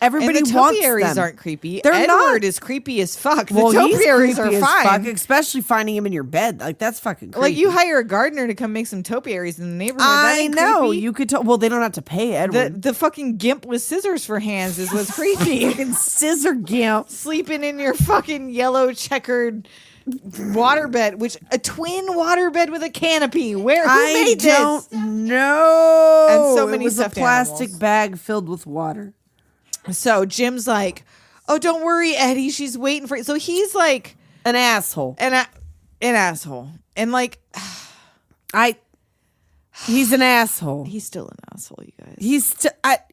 Everybody and the wants topiaries them. aren't creepy. They're Edward not. is creepy as fuck. Well, the he's topiaries creepy are as fine. fuck, especially finding him in your bed. Like that's fucking creepy. Like you hire a gardener to come make some topiaries in the neighborhood. That I ain't know. creepy. You could tell. Well, they don't have to pay Edward. The fucking gimp with scissors for hands is what's creepy. Fucking scissor gimp. Sleeping in your fucking yellow checkered waterbed, which a twin waterbed with a canopy. Who made this? I don't know. And so many it was a stuffed plastic animals. bag filled with water. So Jim's like, "Oh, don't worry, Eddie. She's waiting for you." So he's like An asshole. an asshole, and like He's an asshole. he's still an asshole, you guys.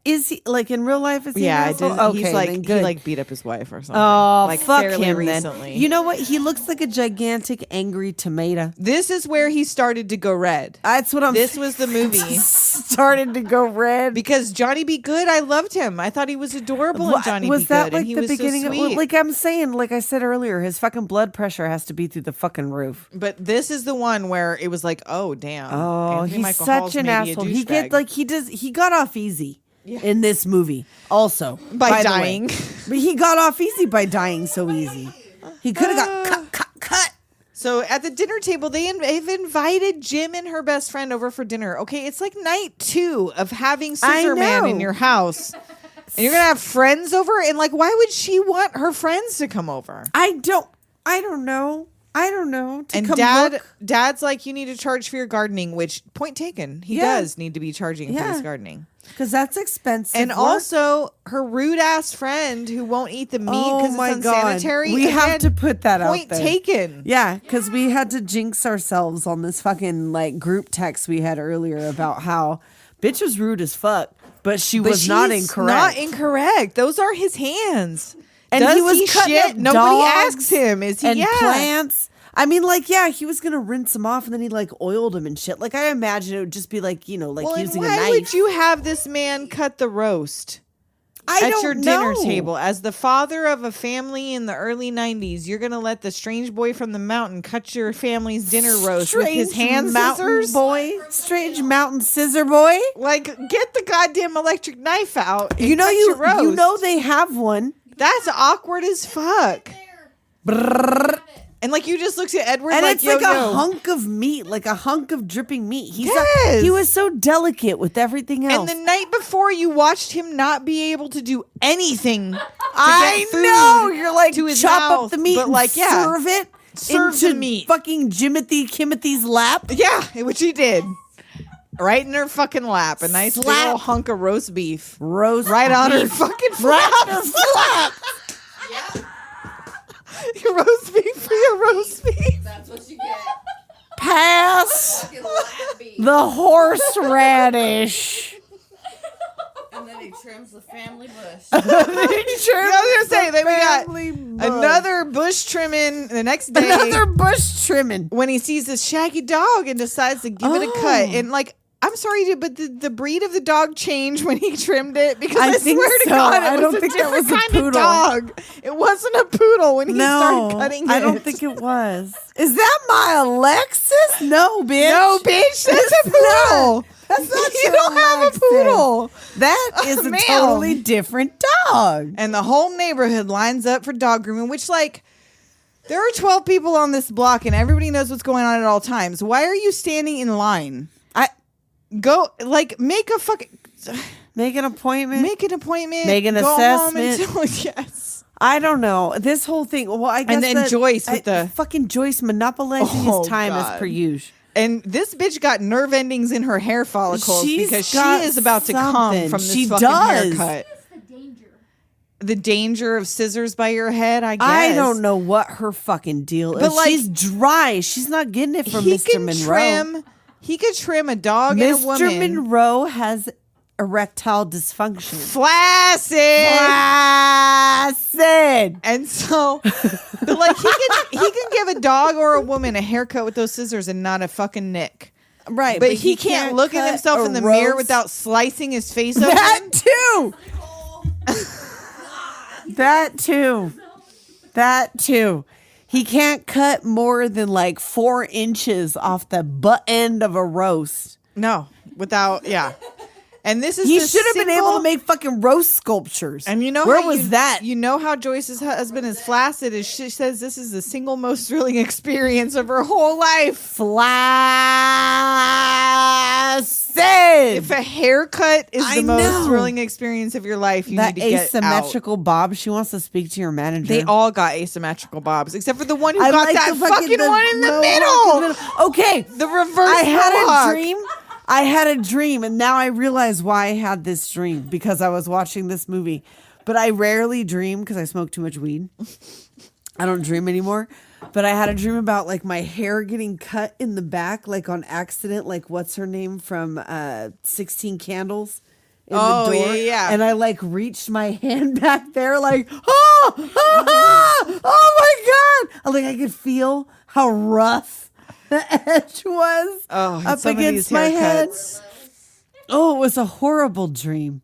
Is he like in real life? Is he Yeah, an I asshole? did. Okay, He's like then he good. like beat up his wife or something. Oh, like fuck fairly him recently. then. You know what? He looks like a gigantic angry tomato. This is where he started to go red. That's what I'm. This was the movie started to go red. because Johnny Be Good. I loved him. I thought he was adorable in Johnny was Be that Good, like and he the was beginning so of sweet. like I'm saying, like I said earlier, his fucking blood pressure has to be through the fucking roof. But this is the one where it was like, oh damn. Oh, Anthony he's Michael such Hall's an maybe a asshole. He douchebag. he got off easy in this movie. Also, By the way. dying. But he got off easy by dying so easy. He could have got cut. So at the dinner table, they've invited Jim and her best friend over for dinner. Okay, it's like night 2 of having Scissor Man know. in your house. And you're going to have friends over? And like, why would she want her friends to come over? I don't know. To And come look. Dad's like, you need to charge for your gardening, which, point taken, he Yeah. does need to be charging for his gardening. Because that's expensive. And work. also, her rude ass friend who won't eat the meat because my it's God. unsanitary. We have Again, to put that out point there. taken. Yeah, because we had to jinx ourselves on this fucking like group text we had earlier about how bitch was rude as fuck, but she But was not she's incorrect. Not incorrect. Those are his hands. And Does he was cutting shit? up Nobody dogs asks him. Is he? and Yeah. plants. I mean, like, yeah, he was gonna rinse them off, and then he like oiled them and shit. Like, I imagine it would just be like, you know, like Well, and using a why knife. would you have this man cut the roast I at don't your dinner know. table as the father of a family in the early '90s? You're gonna let the strange boy from the mountain cut your family's dinner roast with his hand mountain scissors? boy, strange mountain scissor boy. Like, get the goddamn electric knife out. And You know, cut you your roast. you know they have one. That's awkward as fuck. And like you just looks at Edward And like, it's like yo. a hunk of meat, like a hunk of dripping meat. Yes. He was so delicate with everything else. And the night before, you watched him not be able to do anything. To I get food know. You're like, to his chop mouth, up the meat but and like, yeah, serve it serve into the meat. fucking Kimothy's lap. Yeah, which he did. Right in her fucking lap, a nice big Slap. old hunk of roast beef. Roast Right on her beef. fucking Right flap. on her flap. Your roast beef for your roast beef. That's what you get. Pass Fucking lap beef. the horseradish. And then he trims the family bush. I was gonna say that we Family got bush. another bush trimming the next day. Another bush trimming. when he sees this shaggy dog and decides to give it a cut. And like, I'm sorry, dude, but the breed of the dog changed when he trimmed it because I I, think swear to so. God, it I was don't a think that different was a kind poodle. of dog. It wasn't a poodle when he started cutting it. I don't think it was. Is that my Alexis? No, bitch. No, bitch, that's a poodle. That's not You your don't have a Alexis. poodle. That is a Ma'am. totally different dog. And the whole neighborhood lines up for dog grooming, which like. There are 12 people on this block and everybody knows what's going on at all times. Why are you standing in line? Go, like, make a fucking... Make an appointment. Make an appointment. Make an go home assessment. until- yes. I don't know. This whole thing. Well, I guess And then that- Joyce with the- fucking Joyce monopolizing Oh, his time God. as per usual. And this bitch got nerve endings in her hair follicles She's because she got is about to come something. from this She fucking does. haircut. What's the danger? The danger of scissors by your head, I guess. I don't know what her fucking deal is. But, like, she's dry. She's not getting it from He Mr. can Monroe. He could trim a dog and a woman. Mr. Monroe has erectile dysfunction. Flaccid. Flaccid. And so, but like he can give a dog or a woman a haircut with those scissors and not a fucking nick. Right, But he can't look at cut himself a in the mirror roast. without slicing his face open. That too. That too. That too. He can't cut more than like 4 inches off the butt end of a roast. No, without, yeah. And this is He the should have been able single- to make fucking roast sculptures. And you know where how was that? You know how Joyce's husband is flaccid. Is she says this is the single most thrilling experience of her whole life. Flaccid. If a haircut is I the most know. thrilling experience of your life, you That need to get asymmetrical bob. She wants to speak to your manager. They all got asymmetrical bobs, except for the one who I got like that the fucking one in the mohawk middle. in the middle. Okay, The reverse I had mohawk. a dream. I had a dream, and now I realize why I had this dream because I was watching this movie. But I rarely dream because I smoke too much weed. I don't dream anymore. But I had a dream about like my hair getting cut in the back, like on accident. Like what's her name from 16 Candles? In Oh, the door. yeah. And I like reached my hand back there, like oh my god! Like I could feel how rough the edge was up some of against these my head. haircuts. Oh, it was a horrible dream.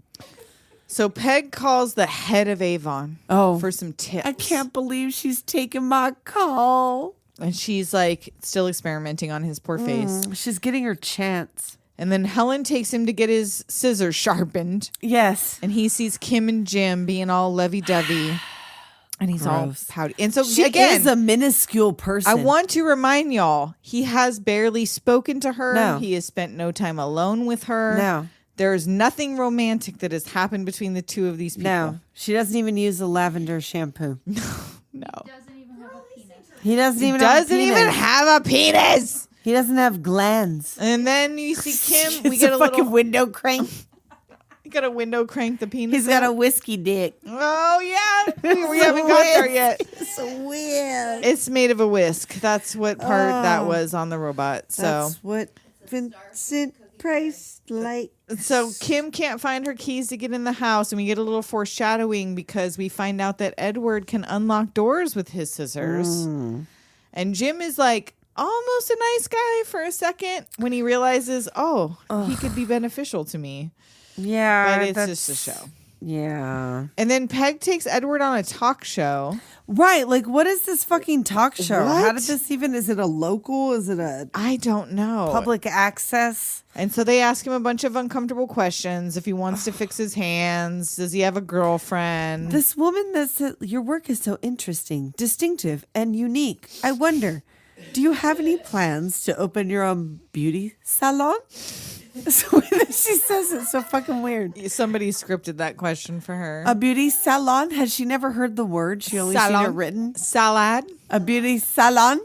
So Peg calls the head of Avon for some tips. I can't believe she's taking my call. And she's like still experimenting on his poor face. She's getting her chance. And then Helen takes him to get his scissors sharpened. Yes. And he sees Kim and Jim being all lovey-dovey. And he's all Gross. pouty. And so She again, is a minuscule person. I want to remind y'all, he has barely spoken to her. No. He has spent no time alone with her. No. There's nothing romantic that has happened between the two of these people. No. She doesn't even use the lavender shampoo. No. Doesn't even have a penis. He doesn't He even doesn't have a even penis. have a penis. He doesn't have glands. And then you see Kim. We It's get a a fucking little. window crank. We got a window crank the penis. He's got up. a whiskey dick. Oh yeah, we haven't got there yet. It's weird. It's made of a whisk. That's what part that was on the robot. So That's what Vincent Price likes. So Kim can't find her keys to get in the house, and we get a little foreshadowing because we find out that Edward can unlock doors with his scissors. And Jim is like almost a nice guy for a second when he realizes, he could be beneficial to me. Yeah, But it's that's just a show. Yeah. And then Peg takes Edward on a talk show. Right. Like, what is this fucking talk show? How What? did this even, is it a local? Is it a I don't know. public access? And so they ask him a bunch of uncomfortable questions. If he wants to fix his hands, does he have a girlfriend? This woman that said, your work is so interesting, distinctive, and unique. I wonder, do you have any plans to open your own beauty salon? So she says it's so fucking weird. Somebody scripted that question for her. A beauty salon? Has she never heard the word? She only seen it written. Salad. A beauty salon?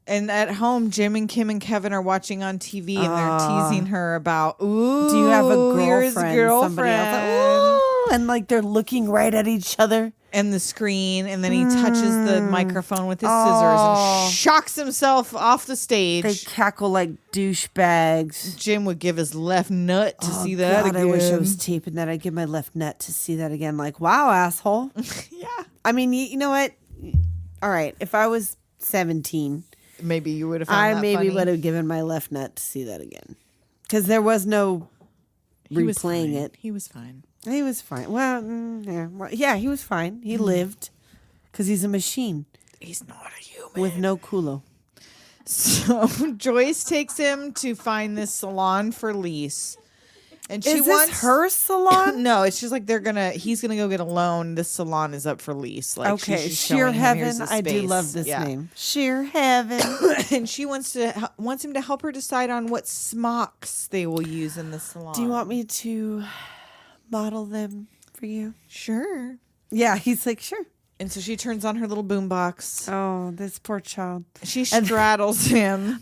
And at home, Jim and Kim and Kevin are watching on TV and they're teasing her about, ooh, Do you have a you're his girlfriend? Somebody else. girlfriend. Ooh, and like they're looking right at each other. And the screen, and then he touches the microphone with his scissors and shocks himself off the stage. They cackle like douchebags. Jim would give his left nut to see that God, again. I wish I was taping that. I'd give my left nut to see that again. Like, wow, asshole. Yeah. I mean, you know what? All right. If I was 17, Maybe you would have found I that maybe funny. would have given my left nut to see that again. Because there was no He was replaying fine. it. He was fine. He was fine. Well, yeah, he was fine. He lived because he's a machine He's not a human. with no culo. So Joyce takes him to find this salon for lease. And she Is wants this her salon? No, it's just like he's gonna go get a loan. This salon is up for lease. Like Okay, she's just Sheer showing him, here's Heaven. the I do space. love this Yeah. name. Sheer Heaven. And she wants him to help her decide on what smocks they will use in the salon. Do you want me to model them for you? Sure. Yeah, he's like, sure. And so she turns on her little boombox. Oh, this poor child. She straddles him.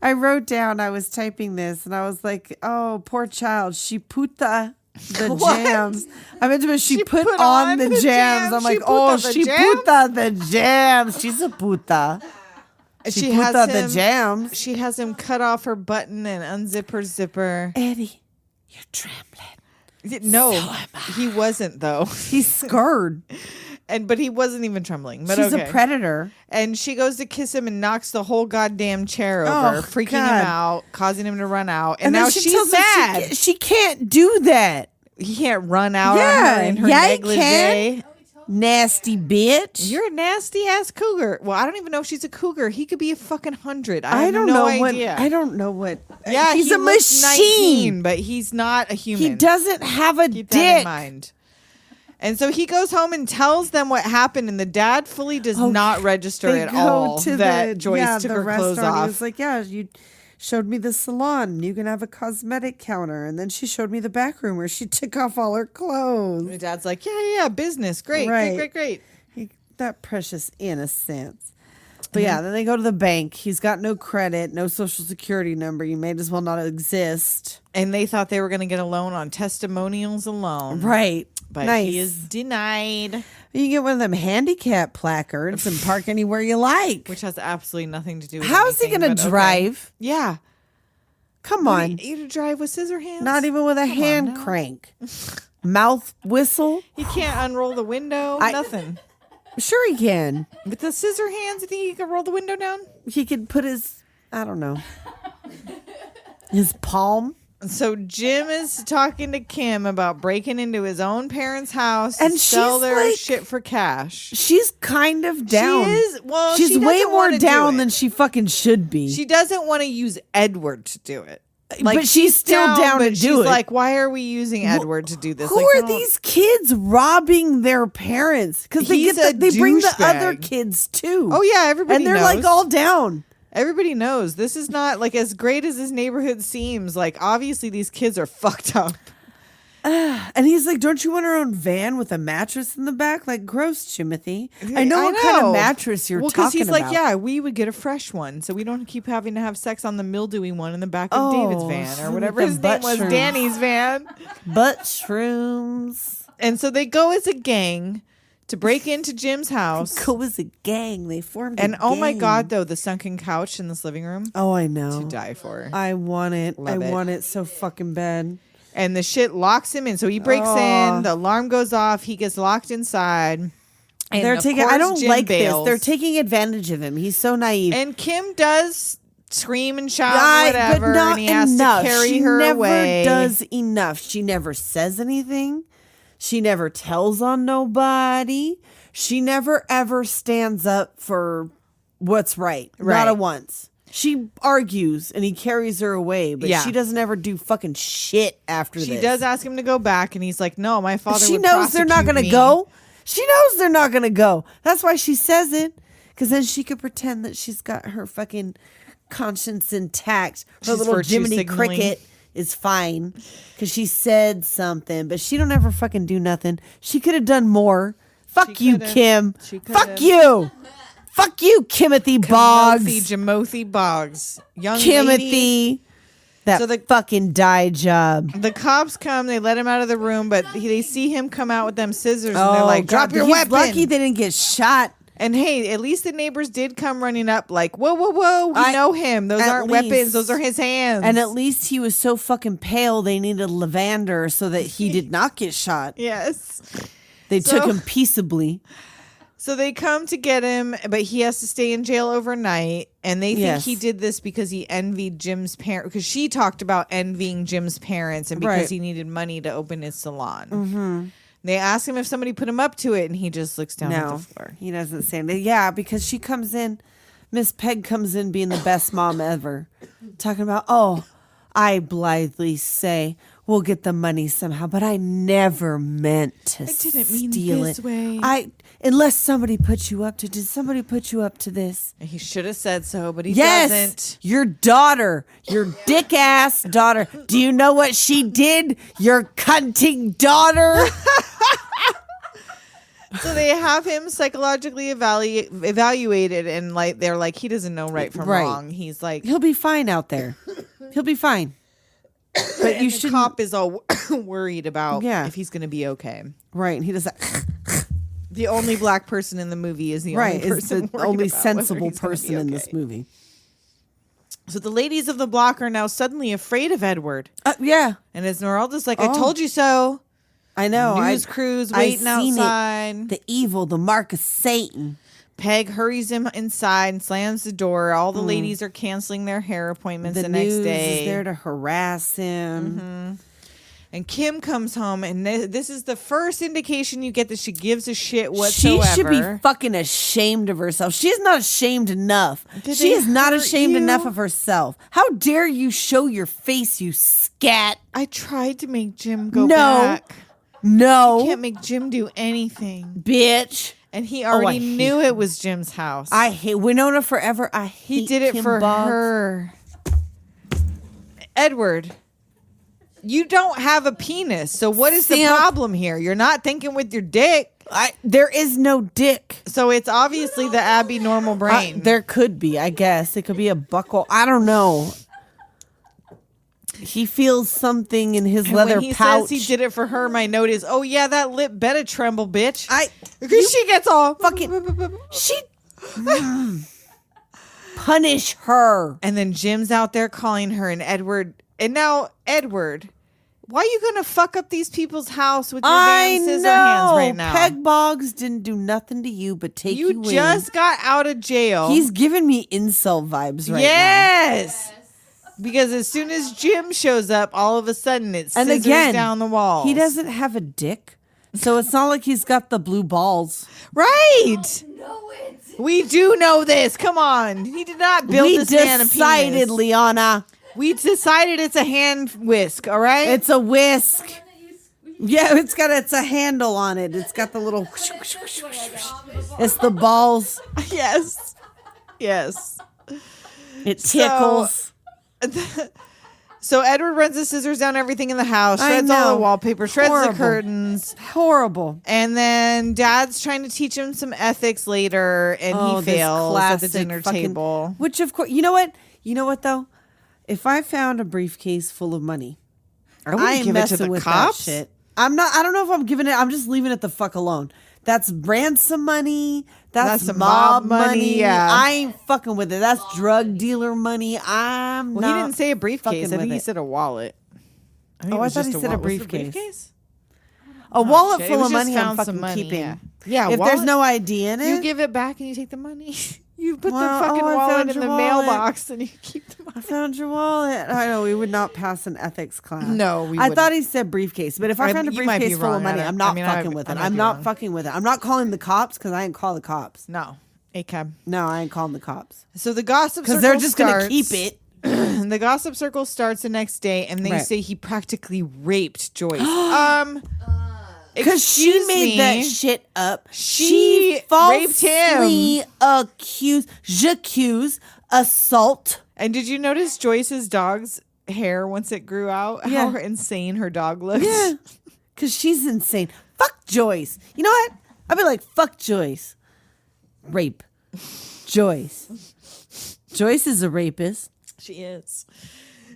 I wrote down, I was typing this, and I was like, oh, poor child. She puta the What? jams. I meant to be, she put put on on the the jams. jams. I'm She like, puta oh, the she jams? puta the jams. She's a puta. She puta the jams. She has him cut off her button and unzip her zipper. Eddie, you're trembling. No, he wasn't though. He's scared. But he wasn't even trembling. But She's okay. a predator. And she goes to kiss him and knocks the whole goddamn chair over, freaking him out, causing him to run out. And now she's mad. She can't do that. He can't run out on her in her negligee. Nasty bitch. You're a nasty ass cougar. Well, I don't even know if she's a cougar. He could be a fucking 100. I don't have no know idea. I don't know what. Yeah, he's he a looks machine, 19, but he's not a human. He doesn't have a Keep dick. that in mind. And so he goes home and tells them what happened, and the dad fully does not register at all that Joyce took her clothes off. He was like, yeah, you showed me the salon. You can have a cosmetic counter. And then she showed me the back room where she took off all her clothes. And the dad's like, yeah, business. Great. That precious innocence. But yeah, then they go to the bank. He's got no credit, no social security number. You may as well not exist. And they thought they were going to get a loan on testimonials alone. Right. But he is denied. You get one of them handicap placards and park anywhere you like. Which has absolutely nothing to do with How's he going to drive? Okay. Yeah. Come on. You to drive with scissor hands? Not even with a hand crank. Mouth whistle? He can't unroll the window. Nothing. Sure he can. With the scissor hands, you think he could roll the window down? He could put his, I don't know, his palm. So Jim is talking to Kim about breaking into his own parents' house and sell their like, shit for cash. She's kind of down. She is. Well, she's way more down than she fucking should be. She doesn't want to use Edward to do it. But she's still down to do it. She's like, why are we using Edward to do this? Who are these kids robbing their parents? Because they bring the other kids too. Oh yeah, everybody and they're knows. like all down. Everybody knows this is not like as great as this neighborhood seems. Like obviously these kids are fucked up. And he's like, don't you want our own van with a mattress in the back? Like, gross, Timothy. I know what kind of mattress you're talking about. Well, because he's like, yeah, we would get a fresh one so we don't keep having to have sex on the mildewy one in the back of David's van or whatever his name was, Danny's van. Butt shrooms. And so they go as a gang to break into Jim's house. Go as a gang. They formed a gang. And oh my God, though, the sunken couch in this living room. Oh, I know. To die for. I want it. I want it so fucking bad. And the shit locks him in. So he breaks in. The alarm goes off. He gets locked inside. And they're taking. I don't Jim like bails. this. They're taking advantage of him. He's so naive. And Kim does scream and shout and whatever. But not and he has enough. to carry she her never away. Does enough. She never says anything. She never tells on nobody. She never ever stands up for what's right. Not a once. She argues and he carries her away, but she doesn't ever do fucking shit after this. She does ask him to go back, and he's like, "No, my father." She would knows they're not going to go. She knows they're not going to go. That's why she says it, because then she could pretend that she's got her fucking conscience intact. Her little Jiminy Cricket is fine because she said something, but she don't ever fucking do nothing. She could have done more. Fuck you, Kim. Fuck you. Fuck you, Timothy Boggs. Jimothy Boggs. Young Timothy. Lady. That fucking dye job. The cops come. They let him out of the room, but they see him come out with them scissors, and they're like, drop your weapon. Lucky they didn't get shot. And hey, at least the neighbors did come running up like, whoa, we know him. Those aren't weapons. Those are his hands. And at least he was so fucking pale, they needed lavender so that he did not get shot. Yes. They took him peaceably. So they come to get him, but he has to stay in jail overnight. And they think he did this because he envied Jim's parents. Because she talked about envying Jim's parents and because he needed money to open his salon. Mm-hmm. They ask him if somebody put him up to it, and he just looks down at the floor. He doesn't say anything. Yeah, because she comes in, Miss Peg comes in being the best mom ever. Talking about, I blithely say, we'll get the money somehow, but I never meant to steal it. Way. Unless somebody put you up to, did somebody put you up to this? He should have said so, but he doesn't. Your daughter, your dick ass daughter. Do you know what she did? Your cunting daughter. So they have him psychologically evaluated, and like they're like, he doesn't know right from wrong. He's like, he'll be fine out there. He'll be fine. But you should. The cop is all worried about if he's going to be okay. Right. And he does that. The only black person in the movie is the only person, the only sensible person in this movie. So the ladies of the block are now suddenly afraid of Edward. Yeah. And Esmeralda's like, I told you so. I know. News crews waiting outside. The evil, the mark of Satan. Peg hurries him inside and slams the door. All the ladies are canceling their hair appointments the next day. Is there to harass him. And Kim comes home, and this is the first indication you get that she gives a shit whatsoever. She should be fucking ashamed of herself. She is not ashamed enough. She is not ashamed enough of herself. How dare you show your face, you scat? I tried to make Jim go back. No. You can't make Jim do anything. Bitch. And he already knew it was Jim's house. I hate Winona forever. He did it Kim for Boggs. her. Edward, you don't have a penis. So what is the problem here? You're not thinking with your dick. There is no dick. So it's obviously the Abby normal brain. There could be, I guess. It could be a buckle. I don't know. He feels something in his leather when he pouch. says he did it for her, my note is, oh yeah, that lip better tremble, bitch. Because she gets all fucking punish her. And then Jim's out there calling her, and Edward. And now Edward, why are you gonna fuck up these people's house with your damn scissor hands right now? Peg Boggs didn't do nothing to you but take you in. You just got out of jail. He's giving me incel vibes right now. Yes. Because as soon as Jim shows up, all of a sudden it's scissors down the wall. He doesn't have a dick, so it's not like he's got the blue balls. Right. We do know this. Come on. He did not build this man a penis. We decided, Liana. We decided it's a hand whisk, all right? It's a whisk. Yeah, it's a handle on it. It's got the little... It's the balls. Yes. Yes. It tickles. So Edward runs the scissors down everything in the house, shreds all the wallpaper, shreds the curtains. Horrible. And then Dad's trying to teach him some ethics later, and he fails at the dinner table. Which, of course, you know what? You know what, though? If I found a briefcase full of money, I ain't messing with that shit. I don't know if I'm giving it. I'm just leaving it the fuck alone. That's ransom money. That's mob money. Yeah. I ain't fucking with it. That's drug dealer money. He didn't say a briefcase. I think he said a wallet. I thought he said a briefcase. A Oh, wallet shit. full It was of just money I'm found some fucking money, keeping. Yeah, if there's no ID in it, you give it back and you take the money. You put the Well, fucking I wallet found in your the wallet. mailbox and you keep the money. I found your wallet. I know we would not pass an ethics class. No, we I wouldn't. thought he said briefcase, but if I found a You might be briefcase full of wrong. money, I'm not fucking with it. I'm not wrong. fucking with it. I'm not calling the cops because I ain't call the cops. No. ACAB. No, I ain't calling the cops So the gossip circle because they're just starts. gonna keep it. The gossip circle starts the next day, and they say he practically raped Joyce. Because she Excuse made me. that shit up. She raped falsely him. J'accuse assault. And did you notice Joyce's dog's hair once it grew out? Yeah. How insane her dog looks. Yeah, because she's insane. Fuck Joyce. You know what? I'd be like, fuck Joyce. Rape. Joyce. Joyce is a rapist. She is.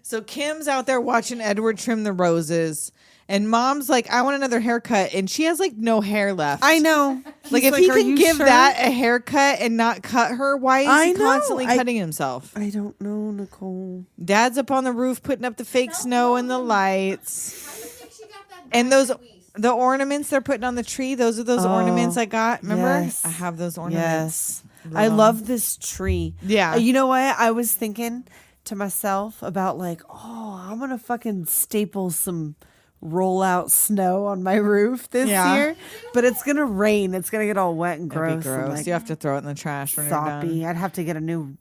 So Kim's out there watching Edward trim the roses. And Mom's like, I want another haircut. And she has like no hair left. I know. Like, if he can give that a haircut and not cut her, why is he constantly cutting himself? I don't know, Nicole. Dad's up on the roof putting up the fake snow and the lights. And the ornaments they're putting on the tree, those are those ornaments I got. Remember? Yes. I have those ornaments. Yes. I love this tree. Yeah. You know what? I was thinking to myself about like, oh, I'm going to fucking staple some rollout snow on my roof this year. But it's going to rain. It's going to get all wet and gross. That'd be gross. And, like, You have to throw it in the trash when you're soppy. done. I'd have to get a new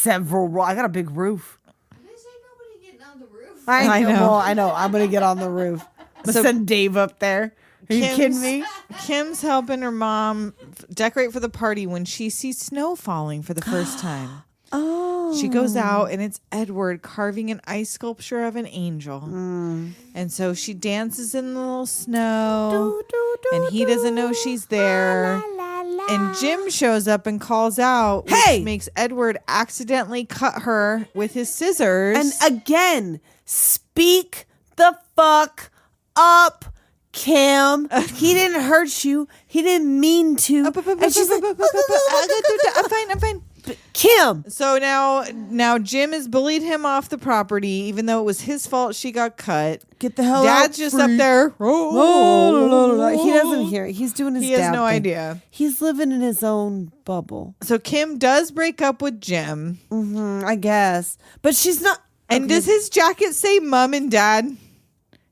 I got a big roof. This ain't nobody getting on the roof. I know. know. Well, I know. I'm going to get on the roof. I'm gonna send Dave up there. Are you kidding me? Kim's helping her mom decorate for the party when she sees snow falling for the first time. Oh. She goes out and it's Edward carving an ice sculpture of an angel. And so she dances in the little snow and he doesn't know she's there. And Jim shows up and calls out, which makes Edward accidentally cut her with his scissors. And again, speak the fuck up, Kim. He didn't hurt you. He didn't mean to. And she's like, I'm fine. Kim. So now Jim has bullied him off the property, even though it was his fault she got cut. Get the hell out. Dad's just up there. He doesn't hear it. He's doing his He has dad no thing. idea. He's living in his own bubble. So Kim does break up with Jim. I guess. But she's not. And does his jacket say mom and dad?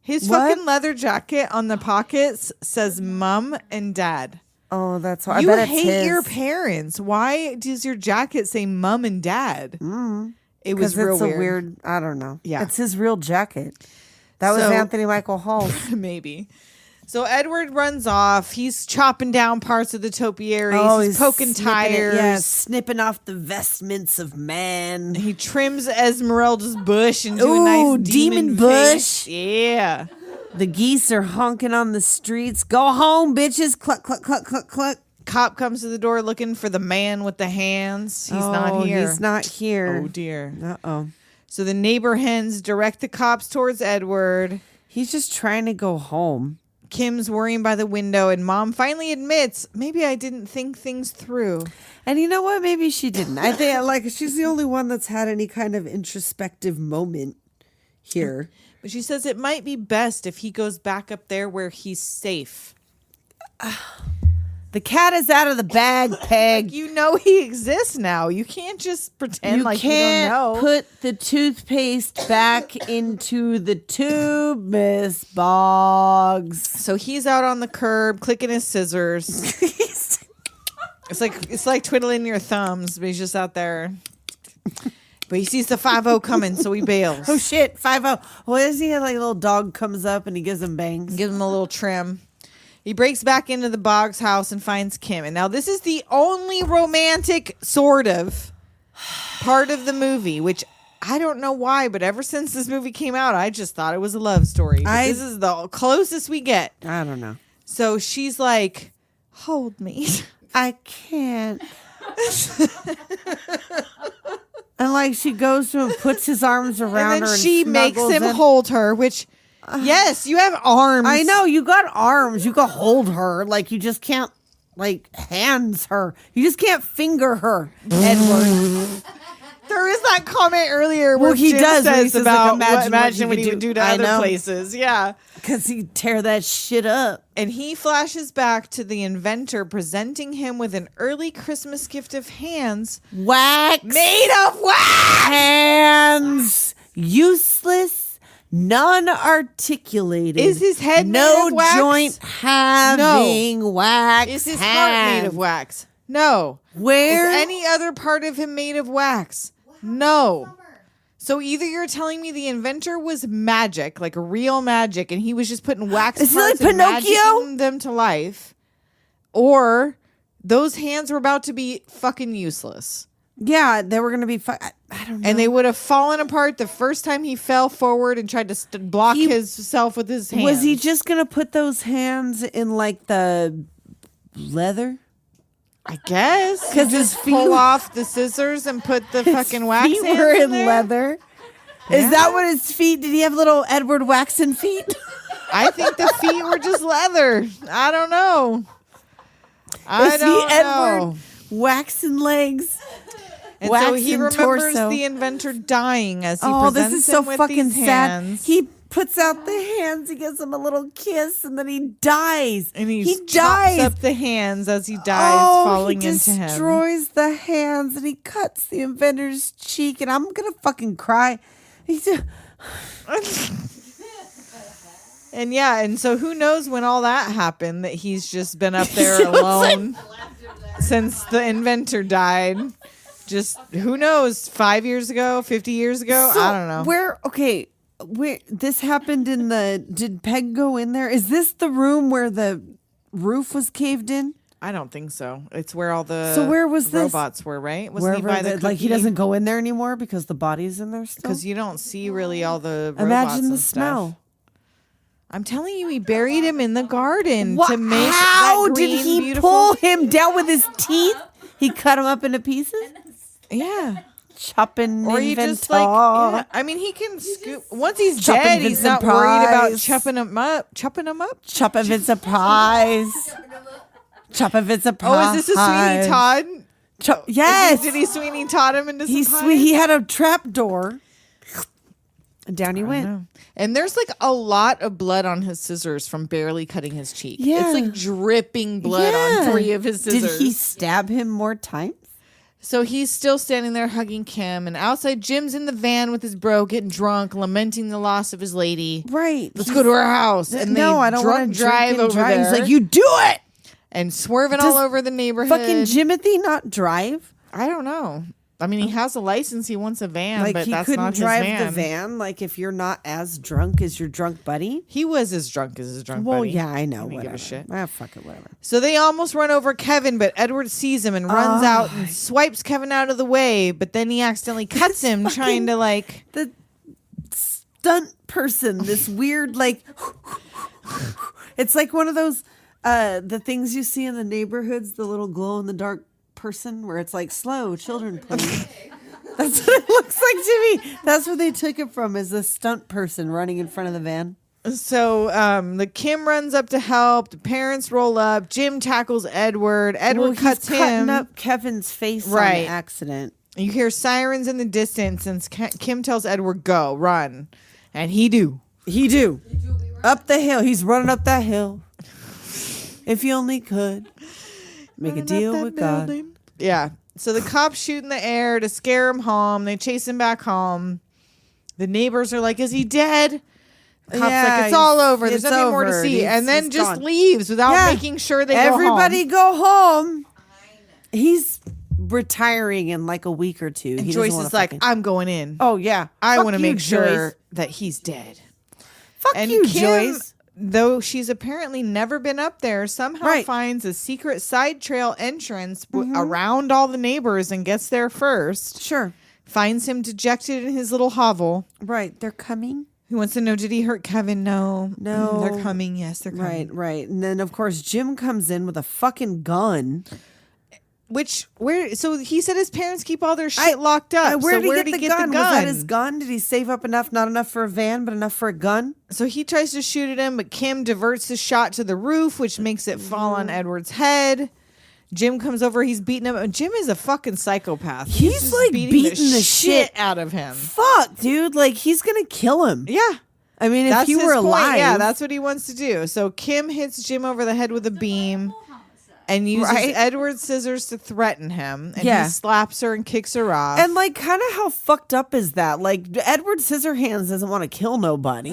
His What? fucking leather jacket on the pockets says mom and dad. Oh, that's why. You I bet it's hate his. your parents. Why does your jacket say mom and dad? It was Because real it's weird. a weird. I don't know. Yeah. It's his real jacket. That was So- Anthony Michael Hall. Maybe. So Edward runs off. He's chopping down parts of the topiaries. Oh, he's poking snipping it. tires. Yeah, snipping off the vestments of man. He trims Esmeralda's bush into a Ooh, nice demon face. bush. Yeah. The geese are honking on the streets. Go home, bitches. Cluck, cluck, cluck, cluck, cluck. Cop comes to the door looking for the man with the hands. He's Oh, not here. He's not here. Oh, dear. Uh-oh. So the neighbor hens direct the cops towards Edward. He's just trying to go home. Kim's worrying by the window, and Mom finally admits, maybe I didn't think things through. And you know what? Maybe she didn't. I think like she's the only one that's had any kind of introspective moment here. But she says it might be best if he goes back up there where he's safe. The cat is out of the bag, Peg. You know he exists now. You can't just pretend like you don't know. Put the toothpaste back into the tube, Miss Boggs. So he's out on the curb clicking his scissors. It's like twiddling your thumbs, but he's just out there. But he sees the 5-0 coming, so he bails. Oh shit, 5-0. What is he? Like a little dog comes up and he gives him bangs. Gives him a little trim. He breaks back into the Boggs house and finds Kim. And now this is the only romantic sort of part of the movie, which I don't know why, but ever since this movie came out, I just thought it was a love story. But this is the closest we get. I don't know. So she's like, hold me. I can't. And like she goes to him, puts his arms around And her, then and she makes snuggles him him. hold her, which, yes, you have arms. I know you got arms. You can hold her. Like you just can't like hands her. You just can't finger her, Edward. There is that comment earlier where he Jim does, when he says says, about like, imagine what you he could would do. do to I other know. places. Yeah. Because he'd tear that shit up. And he flashes back to the inventor presenting him with an early Christmas gift of hands Wax. made of wax. Hands. Useless. Non-articulated. Is his head no made of wax? joint having wax? Is his heart made of wax? No. Where? Is any other part of him made of wax? No. So either you're telling me the inventor was magic, like real magic, and he was just putting wax Is it parts like and Pinocchio? magicking them to life, or those hands were about to be fucking useless. Yeah, they were going to be. I don't know. And they would have fallen apart the first time he fell forward and tried to block himself with his hands. Was he just going to put those hands in like the leather? I guess. 'Cause his just feet pull were- off the scissors and put the fucking wax Feet hands were in there? leather. Is that what his feet? Did he have little Edward Waxen feet? I think the feet were just leather. I don't know. I Is he don't Edward know. Waxen legs? And so Waxen he remembers torso. the inventor dying as he Oh, this presents is so him with fucking these sad. hands. He puts out the hands, he gives him a little kiss, and then he dies. And he chops dies. up the hands as he dies, falling he into him. destroys the hands, and he cuts the inventor's cheek, and I'm gonna fucking cry. He's And yeah, and so who knows when all that happened, that he's just been up there alone since the inventor died. Just who knows, 5 years ago, 50 years ago? So I don't know. Where this happened in the? Did Peg go in there? Is this the room where the roof was caved in? I don't think so. It's where all the So where was this? robots were, right? Wasn't he by the like he doesn't go in there anymore because the body's in there still. because you don't see really all the robots Imagine the and stuff. smell. I'm telling you, he buried him in the garden What? to make How that green, did he beautiful. pull him down with his teeth? He cut him up into pieces. Yeah. Chopping Or you inventor. just like, yeah. I mean, he can scoop. Once he's Chopping dead, he's Vincent not worried about Price. chopping him up. Chopping him up. Chopping Vincent Price. Chopping Vincent Price. Oh, is this a Sweeney Todd? Yes. Did he Sweeney Todd him into some pies? He had a trap door. And down he went. And there's like a lot of blood on his scissors from barely cutting his cheek. Yeah. It's like dripping blood on 3 of his scissors. Did he stab him more times? So he's still standing there hugging Kim, and outside Jim's in the van with his bro getting drunk, lamenting the loss of his lady. Right. Let's go to her house. And I don't want to drive over there. He's like, you do it. And swerving all over the neighborhood. Fucking Jimothy not drive? I don't know. I mean, he has a license. He wants a van, Like but he that's couldn't not his drive van. the van. Like if you're not as drunk as your drunk buddy. He was as drunk as his drunk Well, buddy. yeah, I know. He didn't Whatever. give a shit. Ah, fuck it, whatever. So they almost run over Kevin, but Edward sees him and runs out and swipes Kevin out of the way. But then he accidentally cuts him, trying to like the stunt person. This weird like. It's like one of those the things you see in the neighborhoods, the little glow in the dark person, where it's like slow children playing. That's what it looks like to me. That's where they took it from, is a stunt person running in front of the van. So the Kim runs up to help. The parents roll up. Jim tackles Edward. Edward cuts him. Cutting up Kevin's face on accident. You hear sirens in the distance, and Kim tells Edward, "Go, run," and he do. Up the hill. He's running up that hill. If he only could make a deal with God. Yeah. So the cops shoot in the air to scare him home. They chase him back home. The neighbors are like, "Is he dead?" The cops like, "It's all over. There's nothing more to see." And then just gone. leaves without making sure they Everybody go home. go home. He's retiring in like a week or two. And Joyce is like, "I'm going in. oh yeah, I Fuck want to you, make sure Joyce. that he's dead." Fuck And you, Kim, Joyce. though she's apparently never been up there, somehow Right. finds a secret side trail entrance around all the neighbors and gets there first. Sure. Finds him dejected in his little hovel. Right. They're coming. He wants to know, did he hurt Kevin? No. No. They're coming. Yes, they're coming. Right. And then of course Jim comes in with a fucking gun. So he said his parents keep all their shit locked up. Where So did he get the gun? Was that his gun? gun? Did he save up enough? Not enough for a van, but enough for a gun? So he tries to shoot at him, but Kim diverts the shot to the roof, which makes it fall on Edward's head. Jim comes over. He's beating him. Jim is a fucking psychopath. He's just like beating the shit out of him. Fuck, dude. Like he's gonna kill him. Yeah. I mean, That's if he his were point. alive. Yeah, that's what he wants to do. So Kim hits Jim over the head with a beam and uses Edward's scissors to threaten him. And he slaps her and kicks her off. And like, kind of how fucked up is that? Like, Edward Scissorhands doesn't want to kill nobody,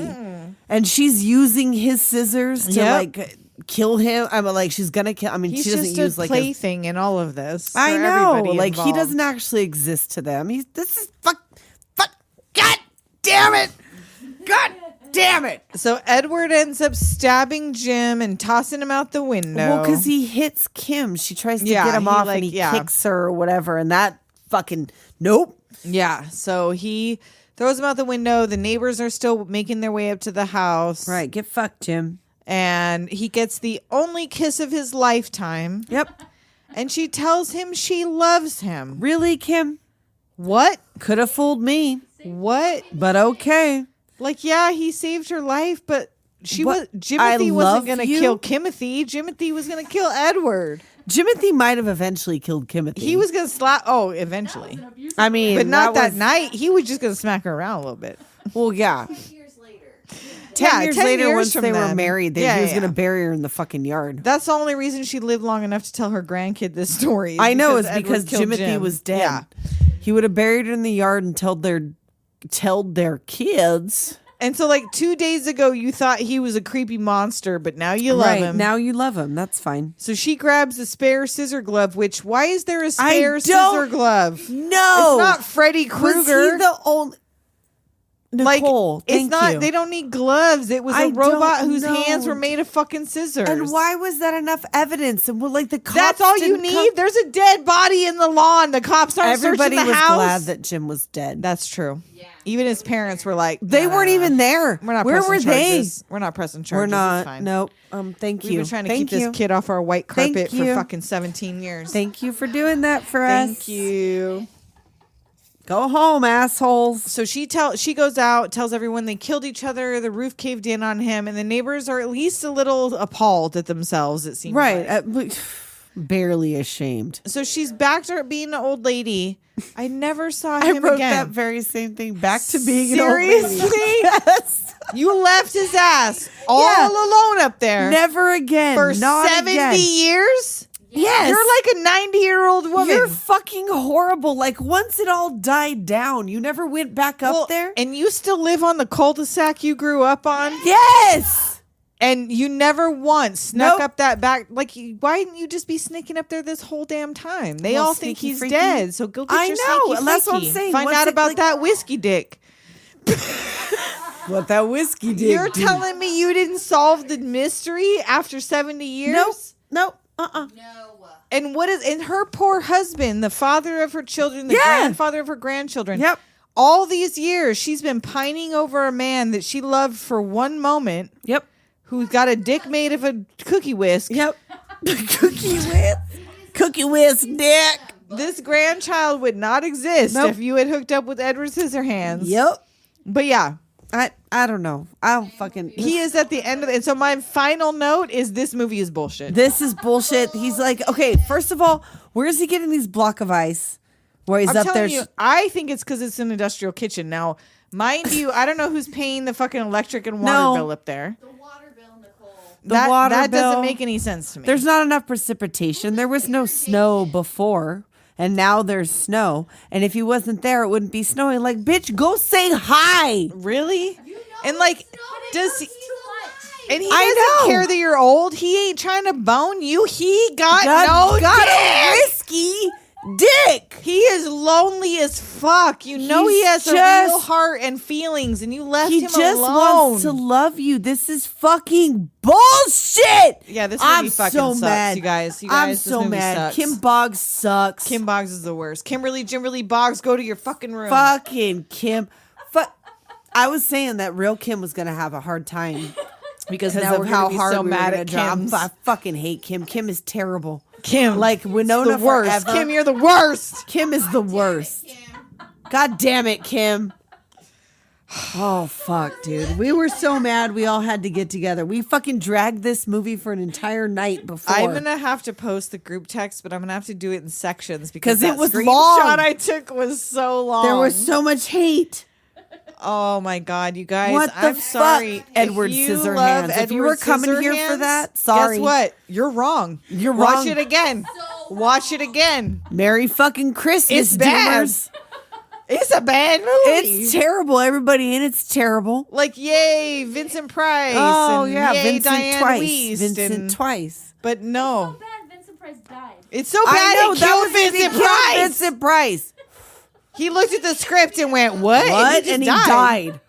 and she's using his scissors to like kill him. I mean, like she's gonna kill. I mean, He's she doesn't just use a like plaything in all of this. I for know, everybody like he involved. doesn't actually exist to them. This is fuck. God damn it! God damn it! So Edward ends up stabbing Jim and tossing him out the window. Well, because he hits Kim. She tries to get him off, and he kicks her or whatever, and that fucking nope. Yeah, so he throws him out the window. The neighbors are still making their way up to the house. Right, get fucked, Jim. And he gets the only kiss of his lifetime. Yep. And she tells him she loves him. Really, Kim? What? Could have fooled me. What? But okay. Like, yeah, he saved her life, but What? Jimothy I wasn't love going to you? kill Kimothy. Jimothy was going to kill Edward. Jimothy might have eventually killed Kimothy. He was going to slap. Oh, eventually. I mean, But not that was- night. He was just going to smack her around a little bit. Well, yeah. 10 years later, once they were married, he was going to bury her in the fucking yard. That's the only reason she lived long enough to tell her grandkid this story. I know, it's Edward because killed Jimothy Jim. was dead. Yeah. He would have buried her in the yard and told their kids. And so, like 2 days ago, you thought he was a creepy monster, but now you love him. Now you love him. That's fine. So she grabs a spare scissor glove, which, why is there a spare scissor glove? No. It's not Freddy Krueger. Was he the only... Nicole, like, it's thank not, you. they don't need gloves. It was I a robot don't whose know. hands were made of fucking scissors. And why was that enough evidence? And well, like the cops That's all you didn't need? There's a dead body in the lawn. The cops aren't Everybody searching the was house. glad that Jim was dead. That's true. Yeah. Even his parents were like, They weren't even there. We're not Where pressing were charges. they? We're not pressing charges. We're It's not. fine. Nope. Thank you. We've been trying to Thank keep you. this kid off our white Thank carpet for you. fucking 17 years. Thank you for doing that for us. Thank you. Go home, assholes. So she goes out, tells everyone they killed each other. The roof caved in on him, and the neighbors are at least a little appalled at themselves. It seems Right. like. Barely ashamed. So she's back to being an old lady. I never saw I him wrote again. that very same thing. Back to being an old lady. Seriously? Yes. You left his ass all alone up there. Never again. For Not 70 again. years? Yes. You're like a 90-year-old woman. You're fucking horrible. Like, once it all died down, you never went back up there? And you still live on the cul-de-sac you grew up on? Yes. And you never once snuck Nope. up that back. Like, why didn't you just be sneaking up there this whole damn time? They Well, all think sneaky he's freaky. dead. So go get I your know, sneaky and that's what I'm freaky. saying. Find Once out it, about like- that whiskey dick. What that whiskey did. You're telling me you didn't solve the mystery after 70 years? Nope. No. And what is, and her poor husband, the father of her children, the Yeah. grandfather of her grandchildren. Yep. All these years, she's been pining over a man that she loved for one moment, Yep. who's got a dick made of a cookie whisk. Yep. Cookie whisk dick. This grandchild would not exist Nope. if you had hooked up with Edward Scissorhands. Yep. But yeah, I don't know. I don't fucking. he is at the end of it. And so my final note is this movie is bullshit. This is bullshit. He's like, okay, first of all, where is he getting these block of ice? Where he's I'm up there. telling you, I think it's because it's an industrial kitchen. Now, mind you, I don't know who's paying the fucking electric and water No. bill up there. The water bill, Nicole. That, water that doesn't bill. make any sense to me. There's not enough precipitation. There was no snow before, and now there's snow. And if he wasn't there, it wouldn't be snowing. Like, bitch, go say hi. Really? And like, does he? And he I doesn't know. care that you're old. He ain't trying to bone you. He got no got dick. a risky dick. He is lonely as fuck. You know he He's has a just- real heart and feelings, and you left He him just alone. wants to love you. This is fucking bullshit. Yeah, this movie I'm fucking so sucks, mad. you guys. You I'm guys, this so movie mad. sucks. Kim Boggs sucks. Kim Boggs is the worst. Kimberly Boggs, go to your fucking room. Fucking Kim. I was saying that real Kim was gonna have a hard time because because now of we're how gonna be hard so we mad were at gonna Kim's. drop. I fucking hate Kim. Kim is terrible. Kim, Like Winona the worst. Forever. Kim, you're the worst. Kim is the worst. God damn it, Kim. Oh fuck, dude. We were so mad we all had to get together. We fucking dragged this movie for an entire night before. I'm gonna have to post the group text, but I'm gonna have to do it in sections because 'Cause it that was screenshot long. I took was so long. There was so much hate. Oh my god, you guys! What the I'm fuck, sorry, Edward If you Scissorhands. love If you Edward were coming here for Scissorhands, that, sorry. Guess what? You're wrong. You're Watch wrong. it again. Watch it again. Merry fucking Christmas, It's bad. doomers. It's a bad movie. It's terrible. Everybody in it's terrible. Like yay, Vincent Price. Oh and yeah, yay, Vincent Diane twice. Wiest, Vincent and- twice. But no, Bad Vincent Price died. it's so bad. It killed Vincent Price. Vincent Price. He looked at the script and went, "What?" What? And And he he just died.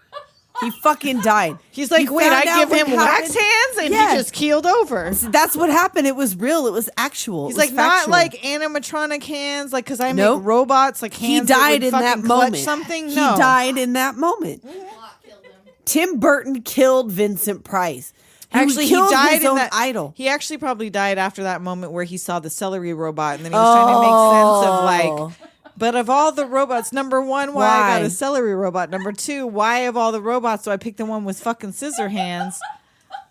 He fucking died. He's like, He "Wait, found I out give what him wax happened. hands, and Yeah. he just keeled over." That's what happened. It was real. It was actual. He's It was like, not factual. like animatronic hands, like because I Nope. make robots, like He hands. died that in would that fucking clutch moment. Something. He No. died in that moment. Tim Burton killed Vincent Price. Actually, he killed died his in own that idol. He actually probably died after that moment where he saw the celery robot, and then he was trying to make sense of like. But of all the robots, number one, why I got Why? a celery robot. Number two, why of all the robots do I pick the one with fucking scissor hands?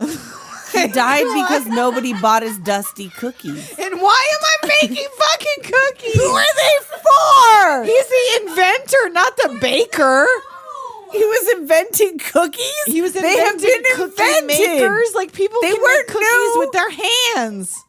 He died because nobody bought his dusty cookies. And why am I making fucking cookies? Who are they for? He's the inventor, not the baker. He was inventing cookies. He was They have inventing been cookie invented. makers. Like people They can weren't make cookies new. with their hands.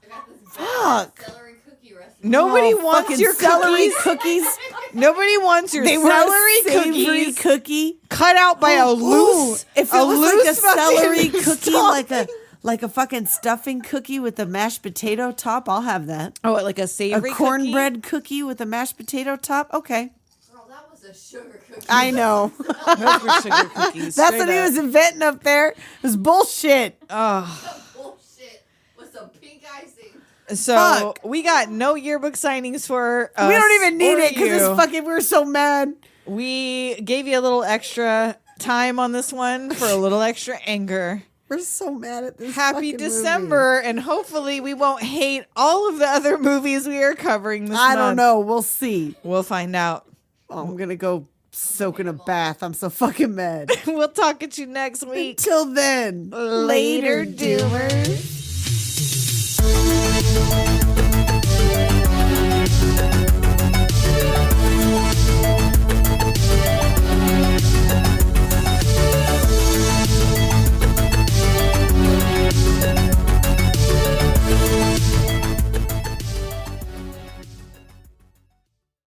Fuck. Celery cookie recipe. Nobody Oh, wants fucking your celery cookies. cookies. Nobody wants your They were celery a savory cookies cookie. cut out by a Ooh, loose. if it was like a loose fucking celery cookie, stuffing. like a fucking stuffing cookie with a mashed potato top, I'll have that. Oh, like a A savory cornbread cookie with a mashed potato top, okay. Girl, that was a sugar cookie. I know. Cookie. Those were sugar cookies. That's straight what he up. was inventing up there. It was bullshit. Bullshit with some pink icing. So Fuck. we got no yearbook signings for us. We don't even need or it because you. it's fucking. We're so mad. We gave you a little extra time on this one for a little extra anger. We're so mad at this. Happy fucking December, and hopefully we won't hate all of the other movies we are covering this movie. I don't month. know. We'll see. We'll find out. I'm gonna go soak in a bath. I'm so fucking mad. We'll talk at you next week. Till then, Later, doomers.